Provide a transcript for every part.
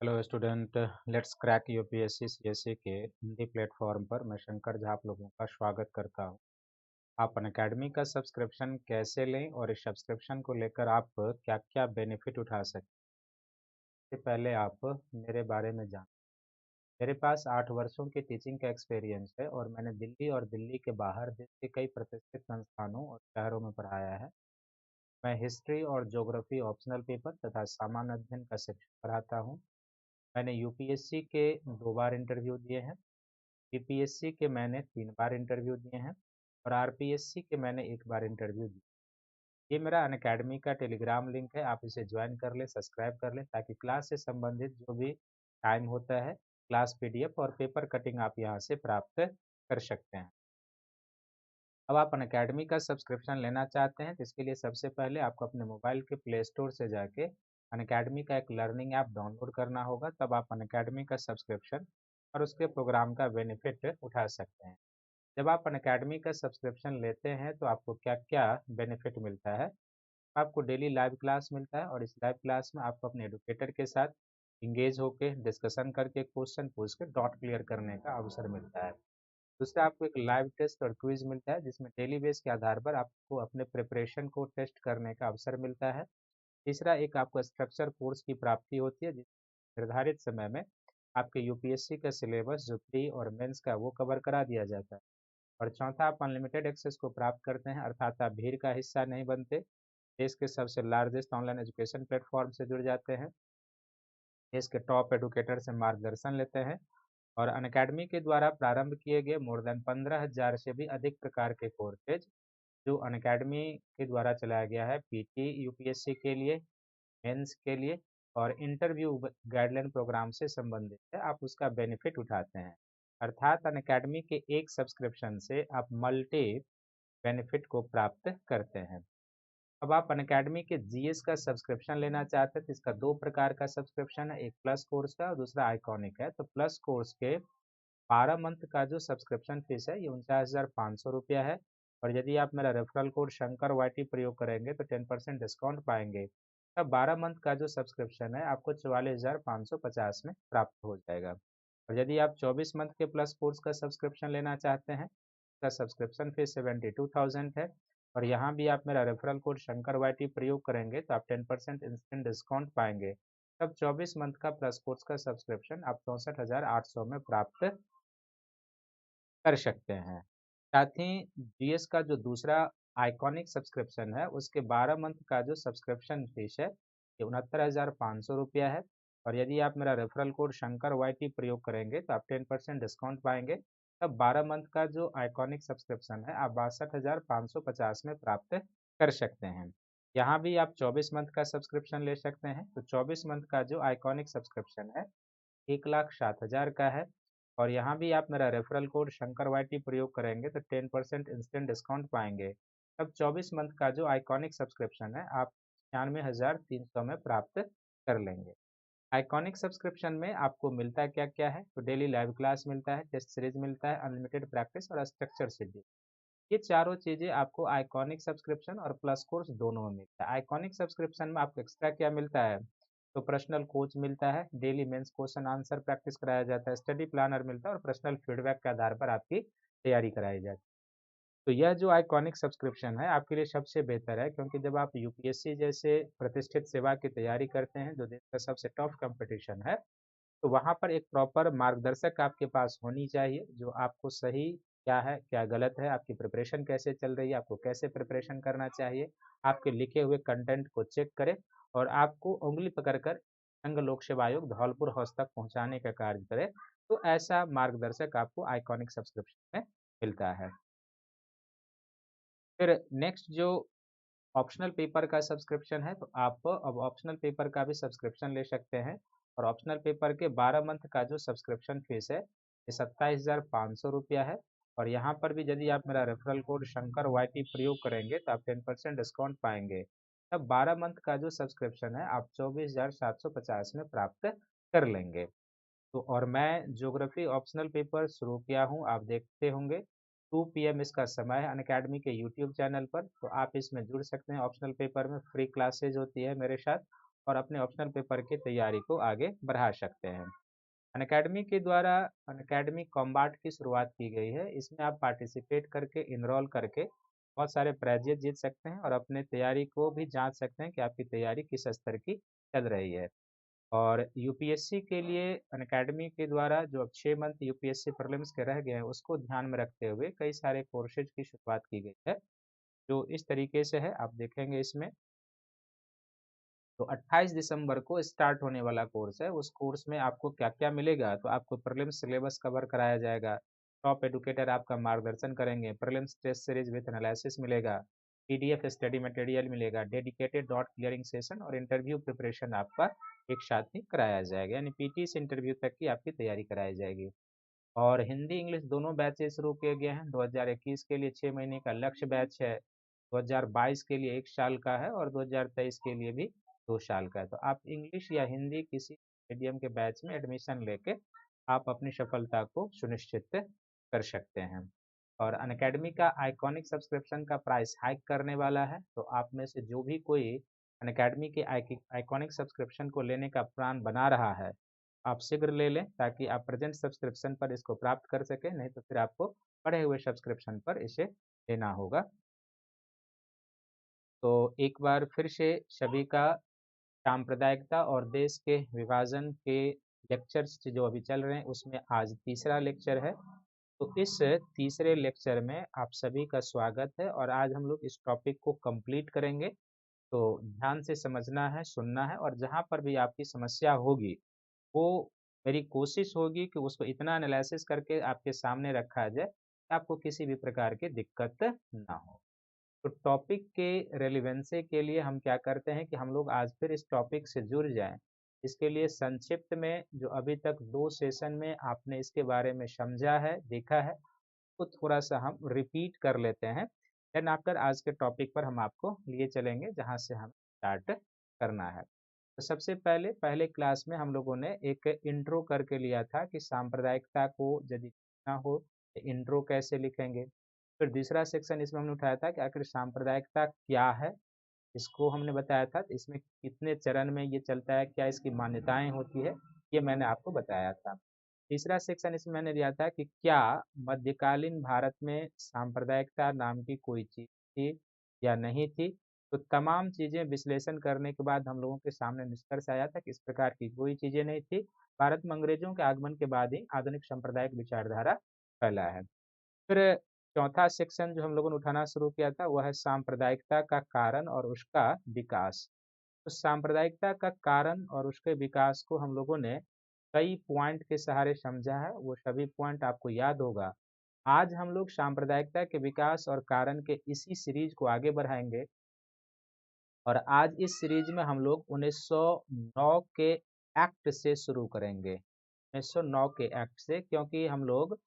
Hello student. Let's crack UPSC CSC के Hindi platform पर मैं शंकर झा आप लोगों का स्वागत करता हूं। आप अनअकैडमी का सब्सक्रिप्शन कैसे लें और इस सब्सक्रिप्शन को लेकर आप क्या क्या बेनिफिट उठा सकते हैं, इससे पहले आप मेरे बारे में जान। मेरे पास 8 वर्षों की टीचिंग का एक्सपीरियंस है और मैंने दिल्ली और दिल्ली के बाहर देश के कई प्रतिष्ठित संस्थानों और शहरों में पढ़ाया है। मैं हिस्ट्री और ज्योग्राफी ऑप्शनल पेपर तथा सामान्य अध्ययन का सेक्शन पढ़ाता हूँ। मैंने यूपीएससी के 2 बार इंटरव्यू दिए हैं। यूपीएससी के मैंने 3 बार इंटरव्यू दिए हैं और आरपीएससी के मैंने 1 बार इंटरव्यू दिया। ये मेरा अनअकैडमी का टेलीग्राम लिंक है, आप इसे ज्वाइन कर लें, सब्सक्राइब कर लें ताकि क्लास से संबंधित जो भी टाइम होता है, क्लास पीडीएफ और पेपर कटिंग आप यहाँ से प्राप्त कर सकते हैं। अब आप अनअकैडमी का सब्सक्रिप्शन लेना चाहते हैं तो इसके लिए सबसे पहले आपको अपने मोबाइल के प्ले स्टोर से जाके अनअकैडमी का एक लर्निंग ऐप डाउनलोड करना होगा, तब आप अनअकैडमी का सब्सक्रिप्शन और उसके प्रोग्राम का बेनिफिट उठा सकते हैं। जब आप अनअकैडमी का सब्सक्रिप्शन लेते हैं तो आपको क्या-क्या बेनिफिट मिलता है। आपको डेली लाइव क्लास मिलता है और इस लाइव क्लास में आपको अपने एडुकेटर के साथ इंगेज होके डिस्कशन करके क्वेश्चन पूछ के डाउट क्लियर करने का अवसर मिलता है। दूसरा आपको एक लाइव टेस्ट और क्विज मिलता है जिसमें डेली बेस के आधार पर आपको अपने प्रिपरेशन को टेस्ट करने का अवसर मिलता है। तीसरा एक आपको स्ट्रक्चर कोर्स की प्राप्ति होती है जिस निर्धारित समय में आपके यूपीएससी का सिलेबस जो प्री और मेंस का वो कवर करा दिया जाता है। और चौथा आप अनलिमिटेड एक्सेस को प्राप्त करते हैं, अर्थात आप भीड़ का हिस्सा नहीं बनते, देश के सबसे लार्जेस्ट ऑनलाइन एजुकेशन प्लेटफॉर्म से जुड़ जाते हैं, देश के टॉप एडुकेटर से मार्गदर्शन लेते हैं और अनअकैडमी के द्वारा प्रारंभ किए गए मोर देन 15,000 से भी अधिक प्रकार के कोर्सेज जो अनअकैडमी के द्वारा चलाया गया है पीटी यूपीएससी के लिए, मेंस के लिए और इंटरव्यू गाइडलाइन प्रोग्राम से संबंधित है, आप उसका बेनिफिट उठाते हैं। अर्थात अनअकैडमी के एक सब्सक्रिप्शन से आप मल्टी बेनिफिट को प्राप्त करते हैं। अब आप अनअकैडमी के जीएस का सब्सक्रिप्शन लेना चाहते हैं तो इसका 2 प्रकार का सब्सक्रिप्शन है, एक प्लस कोर्स का और दूसरा आइकॉनिक है। तो प्लस कोर्स के 12 मंथ का जो सब्सक्रिप्शन फीस है ये 49,500 रुपया है और यदि आप मेरा रेफरल कोड शंकर वाईटी प्रयोग करेंगे तो 10% डिस्काउंट पाएंगे। तब 12 मंथ का जो सब्सक्रिप्शन है आपको 44,550 में प्राप्त हो जाएगा। और यदि आप 24 मंथ के प्लस कोर्स का सब्सक्रिप्शन लेना चाहते हैं, इसका सब्सक्रिप्शन फीस 72,000 है और यहाँ भी आप मेरा रेफरल कोड शंकर वाईटी प्रयोग करेंगे तो आप 10% इंस्टेंट डिस्काउंट पाएंगे। तब 24 मंथ का प्लस कोर्स का सब्सक्रिप्शन आप 64,800 में प्राप्त कर सकते हैं। साथ ही जीएस का जो दूसरा आइकॉनिक सब्सक्रिप्शन है उसके 12 मंथ का जो सब्सक्रिप्शन फीस है ये 69,500 रुपया है और यदि आप मेरा रेफरल कोड शंकर वाईटी प्रयोग करेंगे तो आप 10% डिस्काउंट पाएंगे। तब 12 मंथ का जो आइकॉनिक सब्सक्रिप्शन है आप 62,550 में प्राप्त कर सकते हैं। यहाँ भी आप 24 मंथ का सब्सक्रिप्शन ले सकते हैं, तो 24 मंथ का जो आइकॉनिक सब्सक्रिप्शन है 1,07,000 का है और यहाँ भी आप मेरा रेफरल कोड शंकर वाईटी प्रयोग करेंगे तो 10% इंस्टेंट डिस्काउंट पाएंगे। तब 24 मंथ का जो आइकॉनिक सब्सक्रिप्शन है आप 96,300 में प्राप्त कर लेंगे। आइकॉनिक सब्सक्रिप्शन में आपको मिलता क्या क्या है, तो डेली लाइव क्लास मिलता है, टेस्ट सीरीज मिलता है, अनलिमिटेड प्रैक्टिस और स्ट्रक्चर शेड्यूल। ये चारों चीजें आपको आइकॉनिक सब्सक्रिप्शन और प्लस कोर्स दोनों में मिलता है। आइकॉनिक सब्सक्रिप्शन में आपको एक्स्ट्रा क्या मिलता है, तो पर्सनल कोच मिलता है, daily mains question answer practice कराया जाता है, स्टडी प्लानर मिलता है और पर्सनल फीडबैक के आधार पर आपकी तैयारी कराई जाती है। तो यह जो आइकॉनिक सब्सक्रिप्शन है आपके लिए सबसे बेहतर है, क्योंकि जब आप यूपीएससी जैसे प्रतिष्ठित सेवा की तैयारी करते हैं जो देश का सबसे टफ कंपटीशन है, तो वहाँ पर एक प्रॉपर मार्गदर्शक आपके पास होनी चाहिए जो आपको सही क्या है क्या गलत है, आपकी प्रिपरेशन कैसे चल रही है, आपको कैसे प्रिपरेशन करना चाहिए, आपके लिखे हुए कंटेंट को चेक करे और आपको उंगली पकड़कर संघ लोक सेवा आयोग धौलपुर हाउस तक पहुंचाने का कार्य करे। तो ऐसा मार्गदर्शक आपको आइकॉनिक सब्सक्रिप्शन में मिलता है। फिर नेक्स्ट जो ऑप्शनल पेपर का सब्सक्रिप्शन है, तो आप अब ऑप्शनल पेपर का भी सब्सक्रिप्शन ले सकते हैं और ऑप्शनल पेपर के 12 मंथ का जो सब्सक्रिप्शन फीस है ये 27,500 रुपया है और यहाँ पर भी यदि आप मेरा रेफरल कोड शंकर वाईटी प्रयोग करेंगे तो आप 10% डिस्काउंट पाएंगे। तब 12 मंथ का जो सब्सक्रिप्शन है आप 24,750 में प्राप्त कर लेंगे। तो और मैं ज्योग्राफी ऑप्शनल पेपर शुरू किया हूँ, आप देखते होंगे 2 पीएम इसका समय है अनअकैडमी के यूट्यूब चैनल पर, तो आप इसमें जुड़ सकते हैं। ऑप्शनल पेपर में फ्री क्लासेज होती है मेरे साथ और अपने ऑप्शनल पेपर की तैयारी को आगे बढ़ा सकते हैं। अनअकैडमी के द्वारा अनअकैडमी कॉम्बाट की शुरुआत की गई है। इसमें आप पार्टिसिपेट करके इनरोल करके बहुत सारे प्राइजेस जीत सकते हैं और अपने तैयारी को भी जांच सकते हैं कि आपकी तैयारी किस स्तर की चल रही है। और यूपीएससी के लिए अनअकैडमी के द्वारा जो अब 6 मंथ यूपीएससी प्रीलिम्स के रह गए हैं उसको ध्यान में रखते हुए कई सारे कोर्सेज की शुरुआत की गई है, जो इस तरीके से है आप देखेंगे इसमें। तो 28 दिसंबर को स्टार्ट होने वाला कोर्स है। उस कोर्स में आपको क्या-क्या मिलेगा, तो आपको प्रीलिम्स सिलेबस कवर कराया जाएगा, टॉप एडुकेटर आपका मार्गदर्शन करेंगे, prelims test series with analysis मिलेगा, पीडीएफ स्टडी मटेरियल मिलेगा, डेडिकेटेड डॉट क्लियरिंग सेशन और इंटरव्यू प्रिपरेशन आपका एक साथ ही कराया जाएगा, यानी पीटी से इंटरव्यू तक की आपकी तैयारी कराई जाएगी। और हिंदी इंग्लिश दोनों बैचेस शुरू किए गए हैं। 2021 के लिए 6 महीने का लक्ष्य बैच है, 2022 के लिए 1 साल का है और 2023 के लिए भी 2 साल का है। तो आप इंग्लिश या हिंदी किसी मीडियम के बैच में एडमिशन लेके आप अपनी सफलता को सुनिश्चित कर सकते हैं। और अनअकैडमी का आइकॉनिक सब्सक्रिप्शन का प्राइस हाइक करने वाला है, तो आप में से जो भी कोई अनअकैडमी के आइकॉनिक सब्सक्रिप्शन को लेने का प्लान बना रहा है, आप शीघ्र ले लें ताकि आप प्रेजेंट सब्सक्रिप्शन पर इसको प्राप्त कर सकें, नहीं तो फिर आपको बढ़े हुए सब्सक्रिप्शन पर इसे लेना होगा। तो एक बार फिर से सभी का सांप्रदायिकता और देश के विभाजन के लेक्चर्स जो अभी चल रहे हैं उसमें आज तीसरा लेक्चर है। तो इस तीसरे लेक्चर में आप सभी का स्वागत है और आज हम लोग इस टॉपिक को कंप्लीट करेंगे। तो ध्यान से समझना है, सुनना है और जहाँ पर भी आपकी समस्या होगी वो मेरी कोशिश होगी कि उसको इतना एनालिसिस करके आपके सामने रखा जाए कि आपको किसी भी प्रकार की दिक्कत ना हो। तो टॉपिक के रेलिवेंसी के लिए हम क्या करते हैं कि हम लोग आज फिर इस टॉपिक से जुड़ जाएं। इसके लिए संक्षिप्त में जो अभी तक 2 सेशन में आपने इसके बारे में समझा है, देखा है, तो थोड़ा सा हम रिपीट कर लेते हैं। देन आफ्टर आज के टॉपिक पर हम आपको लिए चलेंगे जहाँ से हम स्टार्ट करना है। तो सबसे पहले पहले क्लास में हम लोगों ने एक इंट्रो करके लिया था कि सांप्रदायिकता को यदि लिखना हो तो इंट्रो कैसे लिखेंगे। फिर दूसरा सेक्शन इसमें हमने उठाया था कि आखिर सांप्रदायिकता क्या है, इसको हमने बताया था। तो इसमें कितने चरण में ये चलता है, क्या इसकी मान्यताएं होती है, ये मैंने आपको बताया था। तीसरा सेक्शन इसमें मैंने दिया था कि क्या मध्यकालीन भारत में सांप्रदायिकता नाम की कोई चीज थी या नहीं थी। तो तमाम चीजें विश्लेषण करने के बाद हम लोगों के सामने निष्कर्ष आया था कि इस प्रकार की कोई चीजें नहीं थी। भारत में अंग्रेजों के आगमन के बाद ही आधुनिक सांप्रदायिक विचारधारा फैला है। फिर चौथा सेक्शन जो हम लोगों ने उठाना शुरू किया था वह है सांप्रदायिकता का कारण और उसका विकास। तो सांप्रदायिकता का कारण और उसके विकास को हम लोगों ने कई पॉइंट के सहारे समझा है, वो सभी पॉइंट आपको याद होगा। आज हम लोग सांप्रदायिकता के विकास और कारण के इसी सीरीज को आगे बढ़ाएंगे और आज इस सीरीज में हम लोग 1909 के एक्ट से शुरू करेंगे। 1909 के एक्ट से, क्योंकि हम लोग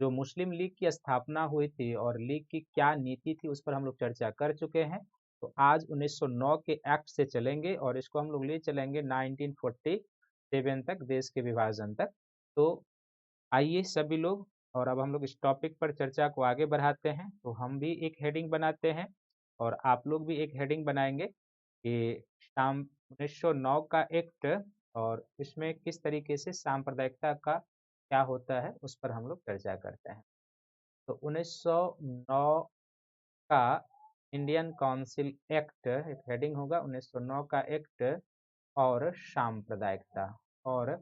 जो मुस्लिम लीग की स्थापना हुई थी और लीग की क्या नीति थी उस पर हम लोग चर्चा कर चुके हैं। तो आज 1909 के एक्ट से चलेंगे और इसको हम लोग ले चलेंगे 1947 तक, देश के विभाजन तक। तो आइए सभी लोग, और अब हम लोग इस टॉपिक पर चर्चा को आगे बढ़ाते हैं। तो हम भी एक हेडिंग बनाते हैं और आप लोग भी एक हेडिंग बनाएंगे कि शाम 1909 का एक्ट और इसमें किस तरीके से सांप्रदायिकता का क्या होता है उस पर हम लोग चर्चा करते हैं। तो 1909 का इंडियन काउंसिल एक्ट एक हेडिंग होगा, 1909 का एक्ट और सांप्रदायिकता और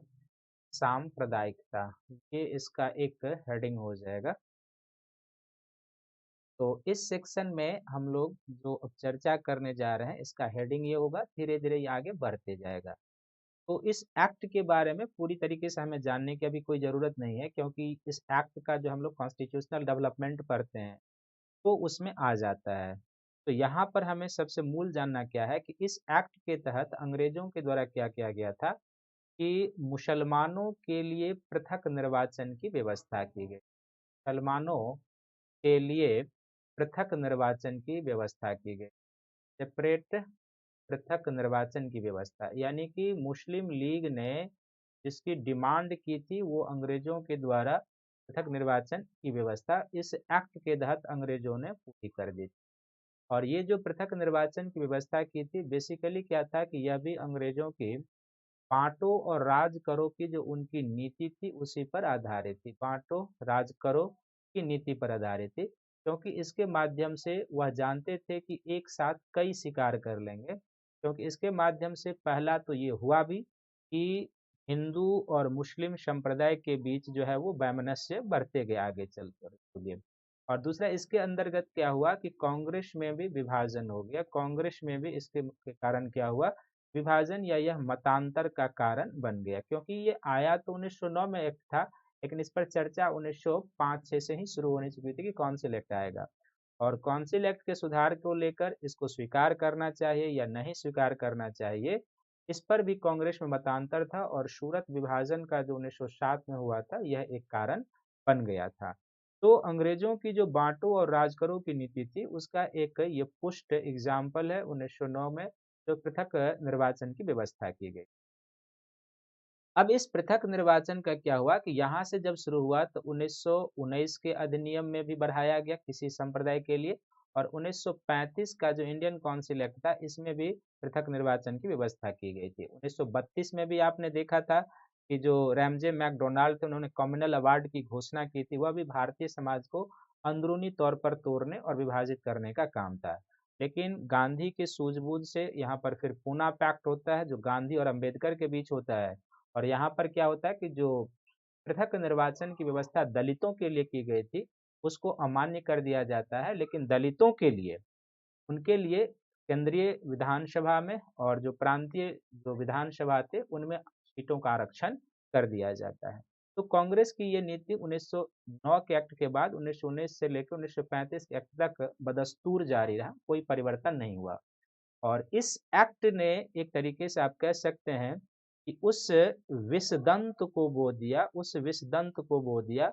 सांप्रदायिकता, ये इसका एक हेडिंग हो जाएगा। तो इस सेक्शन में हम लोग जो अब चर्चा करने जा रहे हैं इसका हेडिंग ये होगा, धीरे धीरे ये आगे बढ़ते जाएगा। तो इस एक्ट के बारे में पूरी तरीके से हमें जानने की अभी कोई ज़रूरत नहीं है, क्योंकि इस एक्ट का जो हम लोग कॉन्स्टिट्यूशनल डेवलपमेंट पढ़ते हैं तो उसमें आ जाता है। तो यहाँ पर हमें सबसे मूल जानना क्या है कि इस एक्ट के तहत अंग्रेजों के द्वारा क्या किया गया था कि मुसलमानों के लिए पृथक निर्वाचन की व्यवस्था की गई। मुसलमानों के लिए पृथक निर्वाचन की व्यवस्था की गई, सेपरेट पृथक निर्वाचन की व्यवस्था, यानी कि मुस्लिम लीग ने जिसकी डिमांड की थी वो अंग्रेजों के द्वारा पृथक निर्वाचन की व्यवस्था इस एक्ट के तहत अंग्रेजों ने पूरी कर दी। और ये जो पृथक निर्वाचन की व्यवस्था की थी, बेसिकली क्या था कि यह भी अंग्रेजों की बांटो और राज करो की जो उनकी नीति थी उसी पर आधारित थी। बांटो राज करो की नीति पर आधारित थी, क्योंकि इसके माध्यम से वह जानते थे कि एक साथ कई शिकार कर लेंगे। क्योंकि इसके माध्यम से पहला तो ये हुआ भी कि हिंदू और मुस्लिम संप्रदाय के बीच जो है वो वैमनस्य बढ़ते गए आगे चलकर। और दूसरा इसके अंतर्गत क्या हुआ कि कांग्रेस में भी विभाजन हो गया। कांग्रेस में भी इसके के कारण क्या हुआ, विभाजन या यह मतांतर का कारण बन गया। क्योंकि ये आया तो 1909 में एक्ट था, लेकिन इस पर चर्चा 1905-6 से ही शुरू होने चुकी थी कि कौंसिल एक्ट आएगा। और कौंसिल एक्ट के सुधार को लेकर इसको स्वीकार करना चाहिए या नहीं स्वीकार करना चाहिए, इस पर भी कांग्रेस में मतांतर था। और सूरत विभाजन का जो 1907 में हुआ था, यह एक कारण बन गया था। तो अंग्रेजों की जो बांटो और राज करो की नीति थी, उसका एक ये पुष्ट एग्जाम्पल है 1909 में जो पृथक निर्वाचन की व्यवस्था की गई। अब इस पृथक निर्वाचन का क्या हुआ कि यहाँ से जब शुरू हुआ तो 1919 के अधिनियम में भी बढ़ाया गया किसी संप्रदाय के लिए, और 1935 का जो इंडियन काउंसिल एक्ट था, इसमें भी पृथक निर्वाचन की व्यवस्था की गई थी। 1932 में भी आपने देखा था कि जो रैमजे मैकडोनाल्ड थे, उन्होंने कम्युनल अवार्ड की घोषणा की थी। वह भी भारतीय समाज को अंदरूनी तौर पर तोड़ने और विभाजित करने का काम था। लेकिन गांधी के सूझबूझ से यहाँ पर फिर पूना पैक्ट होता है, जो गांधी और अंबेडकर के बीच होता है। और यहाँ पर क्या होता है कि जो पृथक निर्वाचन की व्यवस्था दलितों के लिए की गई थी, उसको अमान्य कर दिया जाता है। लेकिन दलितों के लिए, उनके लिए केंद्रीय विधानसभा में और जो प्रांतीय जो विधानसभा थे, उनमें सीटों का आरक्षण कर दिया जाता है। तो कांग्रेस की ये नीति 1909 के एक्ट के बाद 1919 से लेकर 1935 के एक्ट तक बदस्तूर जारी रहा, कोई परिवर्तन नहीं हुआ। और इस एक्ट ने एक तरीके से आप कह सकते हैं कि उस विषदंत को बो दिया, उस विषदंत को बो दिया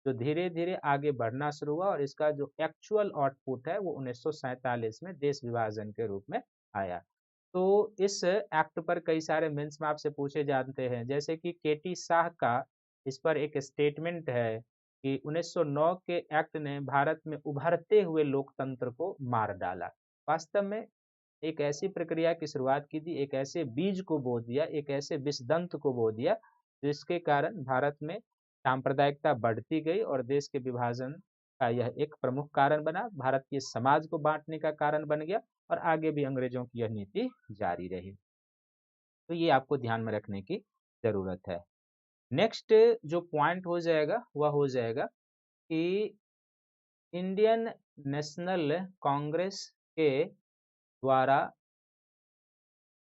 जो धीरे धीरे आगे बढ़ना शुरू हुआ। और इसका जो एक्चुअल आउटपुट है वो 1947 में देश विभाजन के रूप में आया। तो इस एक्ट पर कई सारे मेंस में आपसे पूछे जाते हैं, जैसे कि केटी शाह का इस पर एक स्टेटमेंट है कि 1909 के एक्ट ने भारत में उभरते हुए लोकतंत्र को मार डाला। वास्तव में एक ऐसी प्रक्रिया की शुरुआत की थी, एक ऐसे बीज को बो दिया, एक ऐसे विषदंत को बो दिया, जिसके कारण भारत में सांप्रदायिकता बढ़ती गई और देश के विभाजन का यह एक प्रमुख कारण बना, भारत के समाज को बांटने का कारण बन गया। और आगे भी अंग्रेजों की यह नीति जारी रही। तो ये आपको ध्यान में रखने की जरूरत है। नेक्स्ट जो पॉइंट हो जाएगा वह हो जाएगा कि इंडियन नेशनल कांग्रेस के द्वारा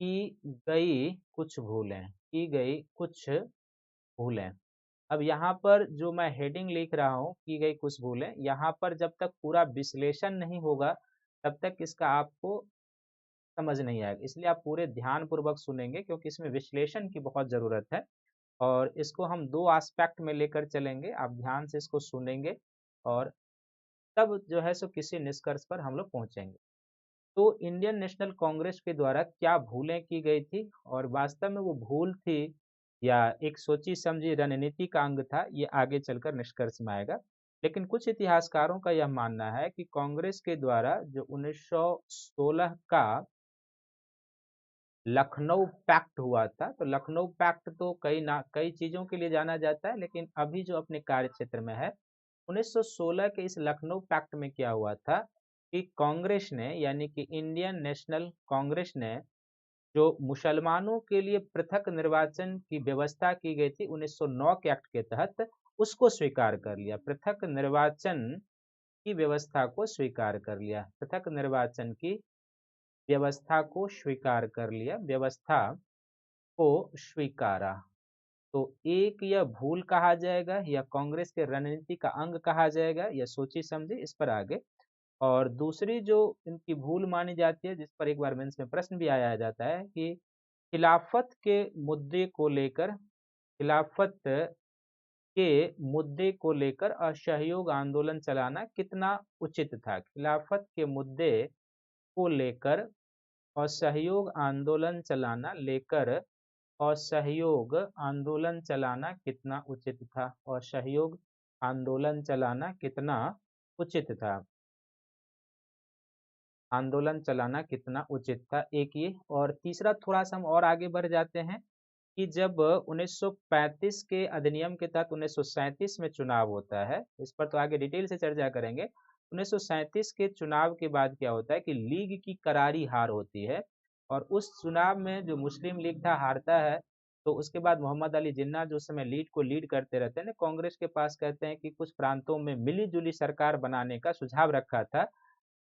की गई कुछ भूलें, की गई कुछ भूलें। अब यहाँ पर जो मैं हेडिंग लिख रहा हूँ, की गई कुछ भूलें, यहाँ पर जब तक पूरा विश्लेषण नहीं होगा, तब तक इसका आपको समझ नहीं आएगा। इसलिए आप पूरे ध्यान पूर्वक सुनेंगे, क्योंकि इसमें विश्लेषण की बहुत ज़रूरत है। और इसको हम दो एस्पेक्ट में लेकर चलेंगे। आप ध्यान से इसको सुनेंगे और तब जो है सो किसी निष्कर्ष पर हम लोग पहुँचेंगे। तो इंडियन नेशनल कांग्रेस के द्वारा क्या भूलें की गई थी और वास्तव में वो भूल थी या एक सोची समझी रणनीति का अंग था, ये आगे चलकर निष्कर्ष में आएगा। लेकिन कुछ इतिहासकारों का यह मानना है कि कांग्रेस के द्वारा जो 1916 का लखनऊ पैक्ट हुआ था, तो लखनऊ पैक्ट तो कई चीजों के लिए जाना जाता है, लेकिन अभी जो अपने कार्य क्षेत्र में है, 1916 के इस लखनऊ पैक्ट में क्या हुआ था कि कांग्रेस ने, यानी कि इंडियन नेशनल कांग्रेस ने, जो मुसलमानों के लिए पृथक निर्वाचन की व्यवस्था की गई थी 1909 के एक्ट के तहत, उसको स्वीकार कर लिया। पृथक निर्वाचन की व्यवस्था को स्वीकार कर लिया, पृथक निर्वाचन की व्यवस्था को स्वीकार कर लिया, व्यवस्था को स्वीकारा। तो एक यह भूल कहा जाएगा या कांग्रेस के रणनीति का अंग कहा जाएगा, या सोची समझी, इस पर आगे। और दूसरी जो इनकी भूल मानी जाती है, जिस पर एक बार मेंस में प्रश्न भी आया जाता है कि खिलाफत के मुद्दे को लेकर, खिलाफत के मुद्दे को लेकर असहयोग आंदोलन चलाना कितना उचित था। खिलाफत के मुद्दे को लेकर असहयोग आंदोलन चलाना लेकर असहयोग आंदोलन चलाना कितना उचित था। असहयोग आंदोलन चलाना कितना उचित था। आंदोलन चलाना कितना उचित था, एक ये। और तीसरा, थोड़ा सा हम और आगे बढ़ जाते हैं कि जब 1935 के अधिनियम के तहत 1937 में चुनाव होता है, इस पर तो आगे डिटेल से चर्चा करेंगे। 1937 के चुनाव के बाद क्या होता है कि लीग की करारी हार होती है, और उस चुनाव में जो मुस्लिम लीग था हारता है। तो उसके बाद मोहम्मद अली जिन्ना जो उस समय लीड को लीड करते रहते हैं ना, कांग्रेस के पास कहते हैं कि कुछ प्रांतों में मिली जुली सरकार बनाने का सुझाव रखा था,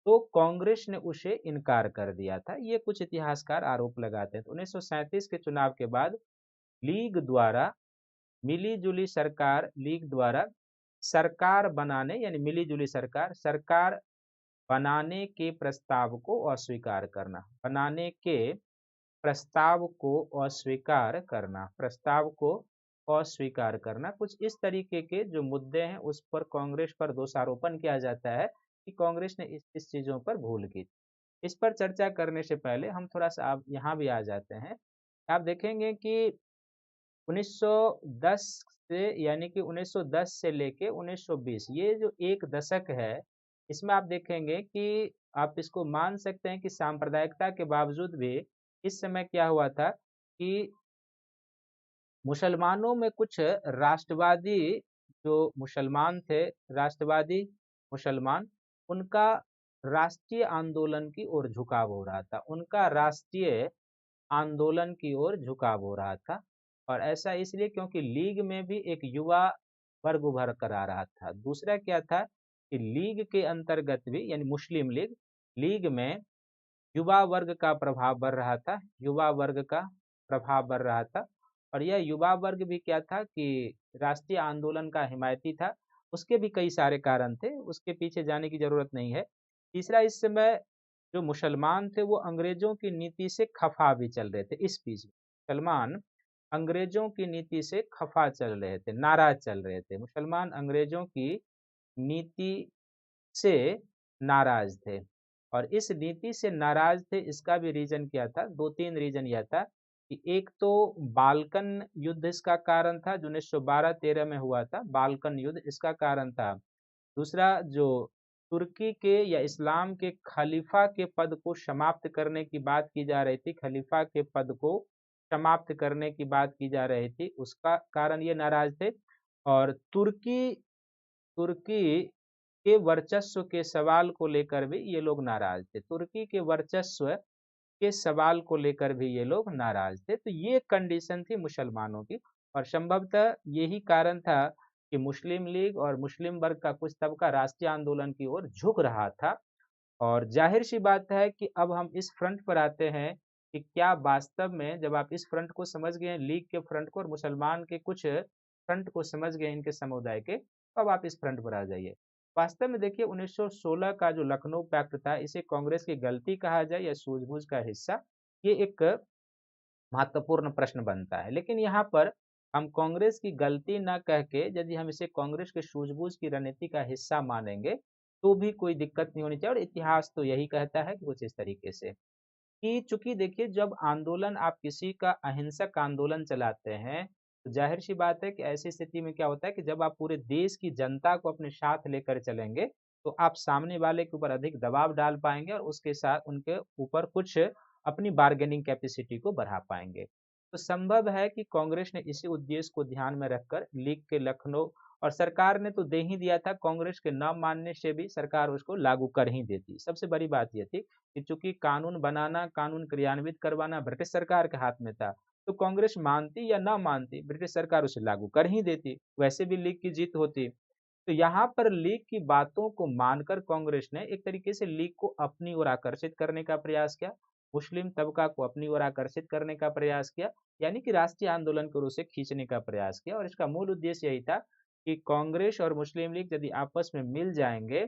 तो कांग्रेस ने उसे इनकार कर दिया था। ये कुछ इतिहासकार आरोप लगाते हैं। तो 1937 के चुनाव के बाद लीग द्वारा मिली जुली सरकार, लीग द्वारा सरकार बनाने, यानी मिली जुली सरकार, सरकार बनाने के प्रस्ताव को अस्वीकार करना, बनाने के प्रस्ताव को अस्वीकार करना, प्रस्ताव को अस्वीकार करना, कुछ इस तरीके के जो मुद्दे हैं उस पर कांग्रेस पर दोषारोपण किया जाता है कि कांग्रेस ने इस चीजों पर भूल की। इस पर चर्चा करने से पहले हम थोड़ा सा आप यहाँ भी आ जाते हैं। आप देखेंगे कि 1910 से, यानी कि 1910 से लेके 1920, ये जो एक दशक है, इसमें आप देखेंगे कि आप इसको मान सकते हैं कि सांप्रदायिकता के बावजूद भी इस समय क्या हुआ था कि मुसलमानों में कुछ राष्ट्रवादी जो मुसलमान थे, राष्ट्रवादी मुसलमान, उनका राष्ट्रीय आंदोलन की ओर झुकाव हो रहा था, उनका राष्ट्रीय आंदोलन की ओर झुकाव हो रहा था। और ऐसा इसलिए क्योंकि लीग में भी एक युवा वर्ग उभर कर आ रहा था। दूसरा क्या था कि लीग के अंतर्गत भी, यानी मुस्लिम लीग, लीग में युवा वर्ग का प्रभाव बढ़ रहा था, युवा वर्ग का प्रभाव बढ़ रहा था। और यह युवा वर्ग भी क्या था कि राष्ट्रीय आंदोलन का हिमायती था। उसके भी कई सारे कारण थे, उसके पीछे जाने की जरूरत नहीं है। तीसरा, इस समय जो मुसलमान थे वो अंग्रेजों की नीति से खफा भी चल रहे थे। इस बीच मुसलमान अंग्रेजों की नीति से खफा चल रहे थे, नाराज चल रहे थे। मुसलमान अंग्रेजों की नीति से नाराज थे, और इस नीति से नाराज थे, इसका भी रीजन क्या था? दो तीन रीजन यह था कि एक तो बाल्कन युद्ध इसका कारण था, जो 1912-13 में हुआ था, बाल्कन युद्ध इसका कारण था। दूसरा, जो तुर्की के या इस्लाम के खलीफा के पद को समाप्त करने की बात की जा रही थी, खलीफा के पद को समाप्त करने की बात की जा रही थी, उसका कारण ये नाराज थे। और तुर्की तुर्की के वर्चस्व के सवाल को लेकर भी ये लोग नाराज थे, तुर्की के वर्चस्व के सवाल को लेकर भी ये लोग नाराज थे। तो ये कंडीशन थी मुसलमानों की, और संभवतः यही कारण था कि मुस्लिम लीग और मुस्लिम वर्ग का कुछ तबका राष्ट्रीय आंदोलन की ओर झुक रहा था। और जाहिर सी बात है कि अब हम इस फ्रंट पर आते हैं कि क्या वास्तव में, जब आप इस फ्रंट को समझ गए, लीग के फ्रंट को और मुसलमान के कुछ फ्रंट को समझ गए इनके समुदाय के, तो अब आप इस फ्रंट पर आ जाइए। वास्तव में देखिए, 1916 का जो लखनऊ पैक्ट था, इसे कांग्रेस की गलती कहा जाए या सूझबूझ का हिस्सा, ये एक महत्वपूर्ण प्रश्न बनता है। लेकिन यहाँ पर हम कांग्रेस की गलती न कह के, यदि हम इसे कांग्रेस के सूझबूझ की रणनीति का हिस्सा मानेंगे, तो भी कोई दिक्कत नहीं होनी चाहिए। और इतिहास तो यही कहता है कि कुछ इस तरीके से कि, चूंकि देखिए, जब आंदोलन, आप किसी का अहिंसक आंदोलन चलाते हैं, तो जाहिर सी बात है कि ऐसी स्थिति में क्या होता है कि जब आप पूरे देश की जनता को अपने साथ लेकर चलेंगे, तो आप सामने वाले के ऊपर अधिक दबाव डाल पाएंगे, और उसके साथ उनके ऊपर कुछ अपनी बार्गेनिंग कैपेसिटी को बढ़ा पाएंगे। तो संभव है कि कांग्रेस ने इसी उद्देश्य को ध्यान में रखकर लीग के लखनऊ, और सरकार ने तो दे ही दिया था, कांग्रेस के न मानने से भी सरकार उसको लागू कर ही देती। सबसे बड़ी बात यह थी कि चूंकि कानून बनाना, कानून क्रियान्वित करवाना ब्रिटिश सरकार के हाथ में था, तो कांग्रेस मानती या ना मानती, ब्रिटिश सरकार उसे लागू कर ही देती, वैसे भी लीग की जीत होती। तो यहाँ पर लीग की बातों को मानकर कांग्रेस ने एक तरीके से लीग को अपनी ओर आकर्षित करने का प्रयास किया, मुस्लिम तबका को अपनी ओर आकर्षित करने का प्रयास किया, यानी कि राष्ट्रीय आंदोलन को उसे खींचने का प्रयास किया। और इसका मूल उद्देश्य यही था कि कांग्रेस और मुस्लिम लीग यदि आपस में मिल जाएंगे,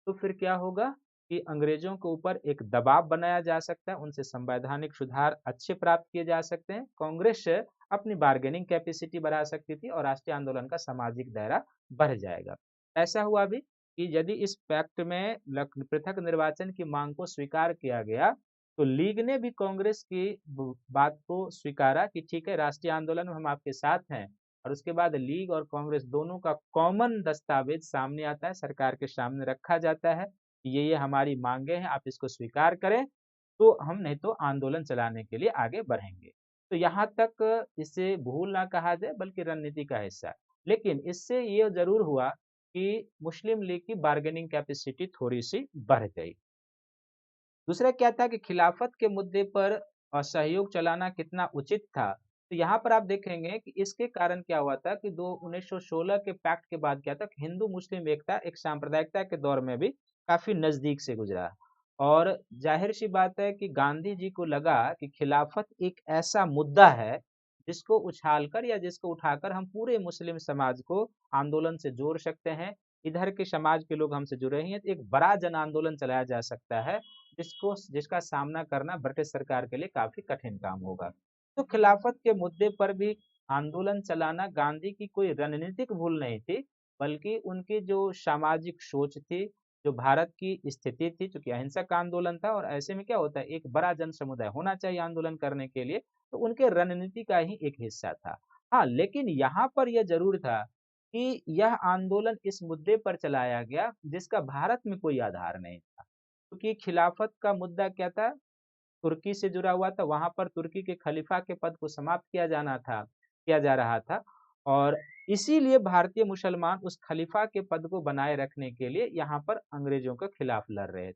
तो फिर क्या होगा कि अंग्रेजों के ऊपर एक दबाव बनाया जा सकता है, उनसे संवैधानिक सुधार अच्छे प्राप्त किए जा सकते हैं, कांग्रेस अपनी बार्गेनिंग कैपेसिटी बढ़ा सकती थी, और राष्ट्रीय आंदोलन का सामाजिक दायरा बढ़ जाएगा। ऐसा हुआ भी कि यदि इस पैक्ट में पृथक निर्वाचन की मांग को स्वीकार किया गया, तो लीग ने भी कांग्रेस की बात को स्वीकारा कि ठीक है, राष्ट्रीय आंदोलन में हम आपके साथ हैं। और उसके बाद लीग और कांग्रेस दोनों का कॉमन दस्तावेज सामने आता है, सरकार के सामने रखा जाता है। कि ये हमारी मांगे हैं, आप इसको स्वीकार करें, तो हम नहीं तो आंदोलन चलाने के लिए आगे बढ़ेंगे। तो यहाँ तक इसे भूल ना कहा जाए बल्कि रणनीति का हिस्सा। लेकिन इससे ये ज़रूर हुआ कि मुस्लिम लीग की बार्गेनिंग कैपेसिटी थोड़ी-सी बढ़ गई। दूसरा क्या था कि खिलाफत के मुद्दे पर असहयोग चलाना कितना उचित था, तो यहाँ पर आप देखेंगे कि इसके कारण क्या हुआ था कि दो 1916 के पैक्ट के बाद क्या था कि हिंदू मुस्लिम एकता एक सांप्रदायिकता के दौर में भी काफी नजदीक से गुजरा। और जाहिर सी बात है कि गांधी जी को लगा कि खिलाफत एक ऐसा मुद्दा है जिसको उछालकर या जिसको उठाकर हम पूरे मुस्लिम समाज को आंदोलन से जोड़ सकते हैं। इधर के समाज के लोग हमसे जुड़े हैं, तो एक बड़ा जन आंदोलन चलाया जा सकता है जिसका सामना करना ब्रिटिश सरकार के लिए काफी कठिन काम होगा। तो खिलाफत के मुद्दे पर भी आंदोलन चलाना गांधी की कोई रणनीतिक भूल नहीं थी, बल्कि उनकी जो सामाजिक सोच थी, जो भारत की स्थिति थी, चूंकि अहिंसक आंदोलन था और ऐसे में क्या होता है एक बड़ा जन समुदाय होना चाहिए आंदोलन करने के लिए, तो उनके रणनीति का ही एक हिस्सा था। हाँ, लेकिन यहाँ पर यह जरूर था कि यह आंदोलन इस मुद्दे पर चलाया गया जिसका भारत में कोई आधार नहीं था। क्योंकि खिलाफत का मुद्दा क्या था, तुर्की से जुड़ा हुआ था, वहां पर तुर्की के खलीफा के पद को समाप्त किया जा रहा था। और इसीलिए भारतीय मुसलमान उस खलीफा के पद को बनाए रखने के लिए यहाँ पर अंग्रेजों के खिलाफ लड़ रहे थे।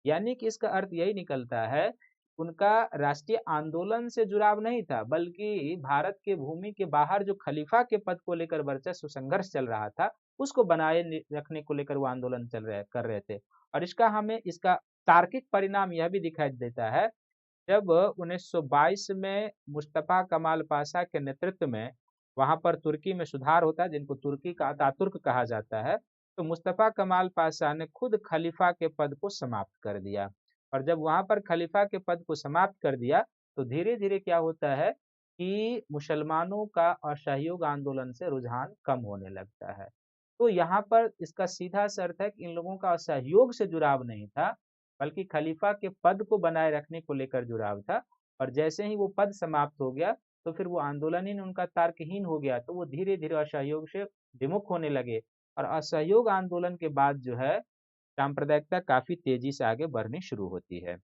यानी कि इसका अर्थ यही निकलता है, उनका राष्ट्रीय आंदोलन से जुड़ाव नहीं था, बल्कि भारत के भूमि के बाहर जो खलीफा के पद को लेकर वर्चस्व संघर्ष चल रहा था, उसको बनाए रखने को लेकर वो आंदोलन कर रहे थे। और इसका तार्किक परिणाम यह भी दिखाई देता है, जब 1922 में मुस्तफा कमाल पाशा के नेतृत्व में वहां पर तुर्की में सुधार होता है, जिनको तुर्की का अतातुर्क कहा जाता है, तो मुस्तफा कमाल पाशा ने खुद खलीफा के पद को समाप्त कर दिया। और जब वहां पर खलीफा के पद को समाप्त कर दिया, तो धीरे धीरे क्या होता है कि मुसलमानों का असहयोग आंदोलन से रुझान कम होने लगता है। तो यहाँ पर इसका सीधा सा अर्थ है कि इन लोगों का असहयोग से जुड़ाव नहीं था, बल्कि खलीफा के पद को बनाए रखने को लेकर जुड़ाव था। और जैसे ही वो पद समाप्त हो गया, तो फिर वो आंदोलन ही उनका तर्कहीन हो गया, तो वो धीरे धीरे असहयोग से विमुख होने लगे। और असहयोग आंदोलन के बाद जो है सांप्रदायिकता काफी तेजी से आगे बढ़नी शुरू होती है।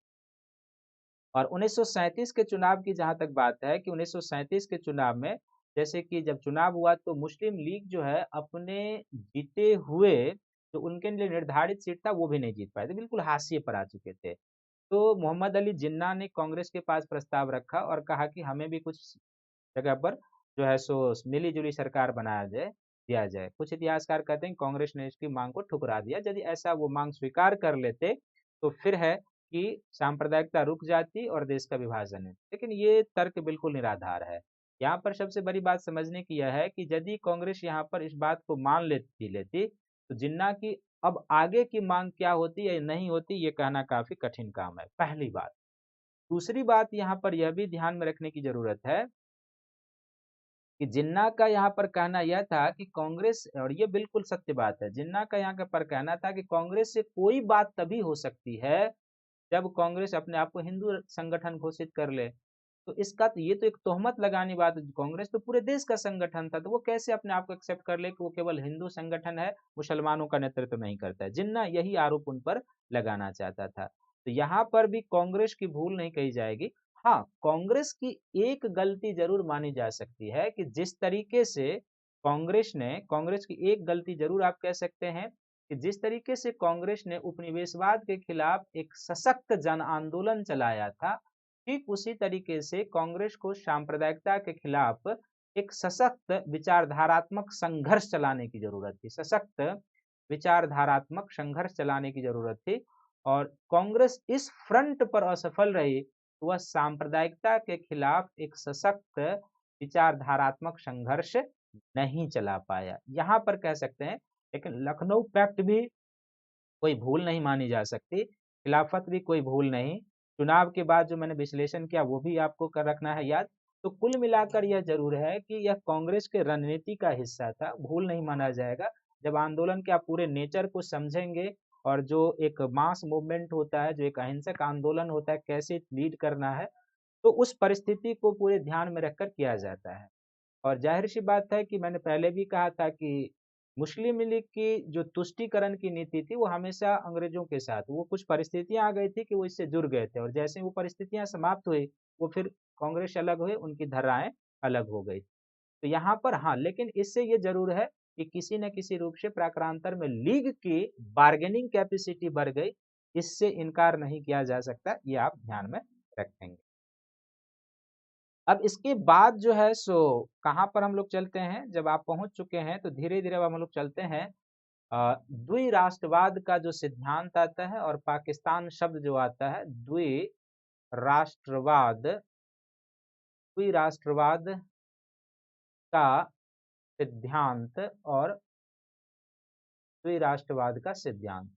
और 1937 के चुनाव की जहां तक बात है कि 1937 के चुनाव में जैसे कि जब चुनाव हुआ, तो मुस्लिम लीग जो है अपने जीते हुए जो उनके लिए निर्धारित सीट था वो भी नहीं जीत पाए थे, बिल्कुल हाशिए पर आ चुके थे। तो मोहम्मद अली जिन्ना ने कांग्रेस के पास प्रस्ताव रखा और कहा कि हमें भी कुछ जगह पर जो है सो मिली जुली सरकार बनाया जाए दिया जाए। कुछ इतिहासकार कहते हैं कांग्रेस ने इसकी मांग को ठुकरा दिया। यदि ऐसा वो मांग स्वीकार कर लेते, तो फिर है कि सांप्रदायिकता रुक जाती और देश का विभाजन है। लेकिन ये तर्क बिल्कुल निराधार है। यहाँ पर सबसे बड़ी बात समझने की यह है कि यदि कांग्रेस यहाँ पर इस बात को मान लेती तो जिन्ना की अब आगे की मांग क्या होती या नहीं होती, ये कहना काफी कठिन काम है, पहली बात। दूसरी बात यहाँ पर यह भी ध्यान में रखने की जरूरत है कि जिन्ना का यहाँ पर कहना यह था कि कांग्रेस, और ये बिल्कुल सत्य बात है, जिन्ना का यहाँ पर कहना था कि कांग्रेस से कोई बात तभी हो सकती है जब कांग्रेस अपने आप को हिंदू संगठन घोषित कर ले। तो इसका तो ये तो एक तोहमत लगानी बात है, कांग्रेस तो पूरे देश का संगठन था, तो वो कैसे अपने आप को एक्सेप्ट कर ले कि वो केवल हिंदू संगठन है, मुसलमानों का नेतृत्व नहीं करता है। जिन्ना यही आरोप उन पर लगाना चाहता था। तो यहाँ पर भी कांग्रेस की भूल नहीं कही जाएगी। हाँ, कांग्रेस की एक गलती जरूर मानी जा सकती है कि जिस तरीके से कांग्रेस की एक गलती जरूर आप कह सकते हैं कि जिस तरीके से कांग्रेस ने उपनिवेशवाद के खिलाफ एक सशक्त जन आंदोलन चलाया था, ठीक उसी तरीके से कांग्रेस को सांप्रदायिकता के खिलाफ एक सशक्त विचारधारात्मक संघर्ष चलाने की जरूरत थी, सशक्त विचारधारात्मक संघर्ष चलाने की जरूरत थी। और कांग्रेस इस फ्रंट पर असफल रही, तो वह सांप्रदायिकता के खिलाफ एक सशक्त विचारधारात्मक संघर्ष नहीं चला पाया, यहाँ पर कह सकते हैं। लेकिन लखनऊ पैक्ट भी कोई भूल नहीं मानी जा सकती, खिलाफत भी कोई भूल नहीं। चुनाव के बाद जो मैंने विश्लेषण किया वो भी आपको कर रखना है याद। तो कुल मिलाकर यह जरूर है कि यह कांग्रेस के रणनीति का हिस्सा था, भूल नहीं माना जाएगा। जब आंदोलन के आप पूरे नेचर को समझेंगे और जो एक मास मूवमेंट होता है, जो एक अहिंसक आंदोलन होता है, कैसे लीड करना है, तो उस परिस्थिति को पूरे ध्यान में रखकर किया जाता है। और जाहिर सी बात है कि मैंने पहले भी कहा था कि मुस्लिम लीग की जो तुष्टीकरण की नीति थी वो हमेशा अंग्रेजों के साथ, वो कुछ परिस्थितियां आ गई थी कि वो इससे जुड़ गए थे और जैसे वो परिस्थितियां समाप्त हुई वो फिर कांग्रेस अलग हुए, उनकी धाराएं अलग हो गई। तो यहाँ पर हाँ, लेकिन इससे ये जरूर है कि किसी न किसी रूप से प्राक्रांतर में लीग की बार्गेनिंग कैपेसिटी बढ़ गई, इससे इनकार नहीं किया जा सकता, ये आप ध्यान में रखेंगे। अब इसके बाद जो है सो कहाँ पर हम लोग चलते हैं, जब आप पहुंच चुके हैं तो धीरे धीरे अब हम लोग चलते हैं द्विराष्ट्रवाद का जो सिद्धांत आता है और पाकिस्तान शब्द जो आता है, राष्ट्रवाद द्विराष्ट्रवाद का सिद्धांत और द्विराष्ट्रवाद का सिद्धांत।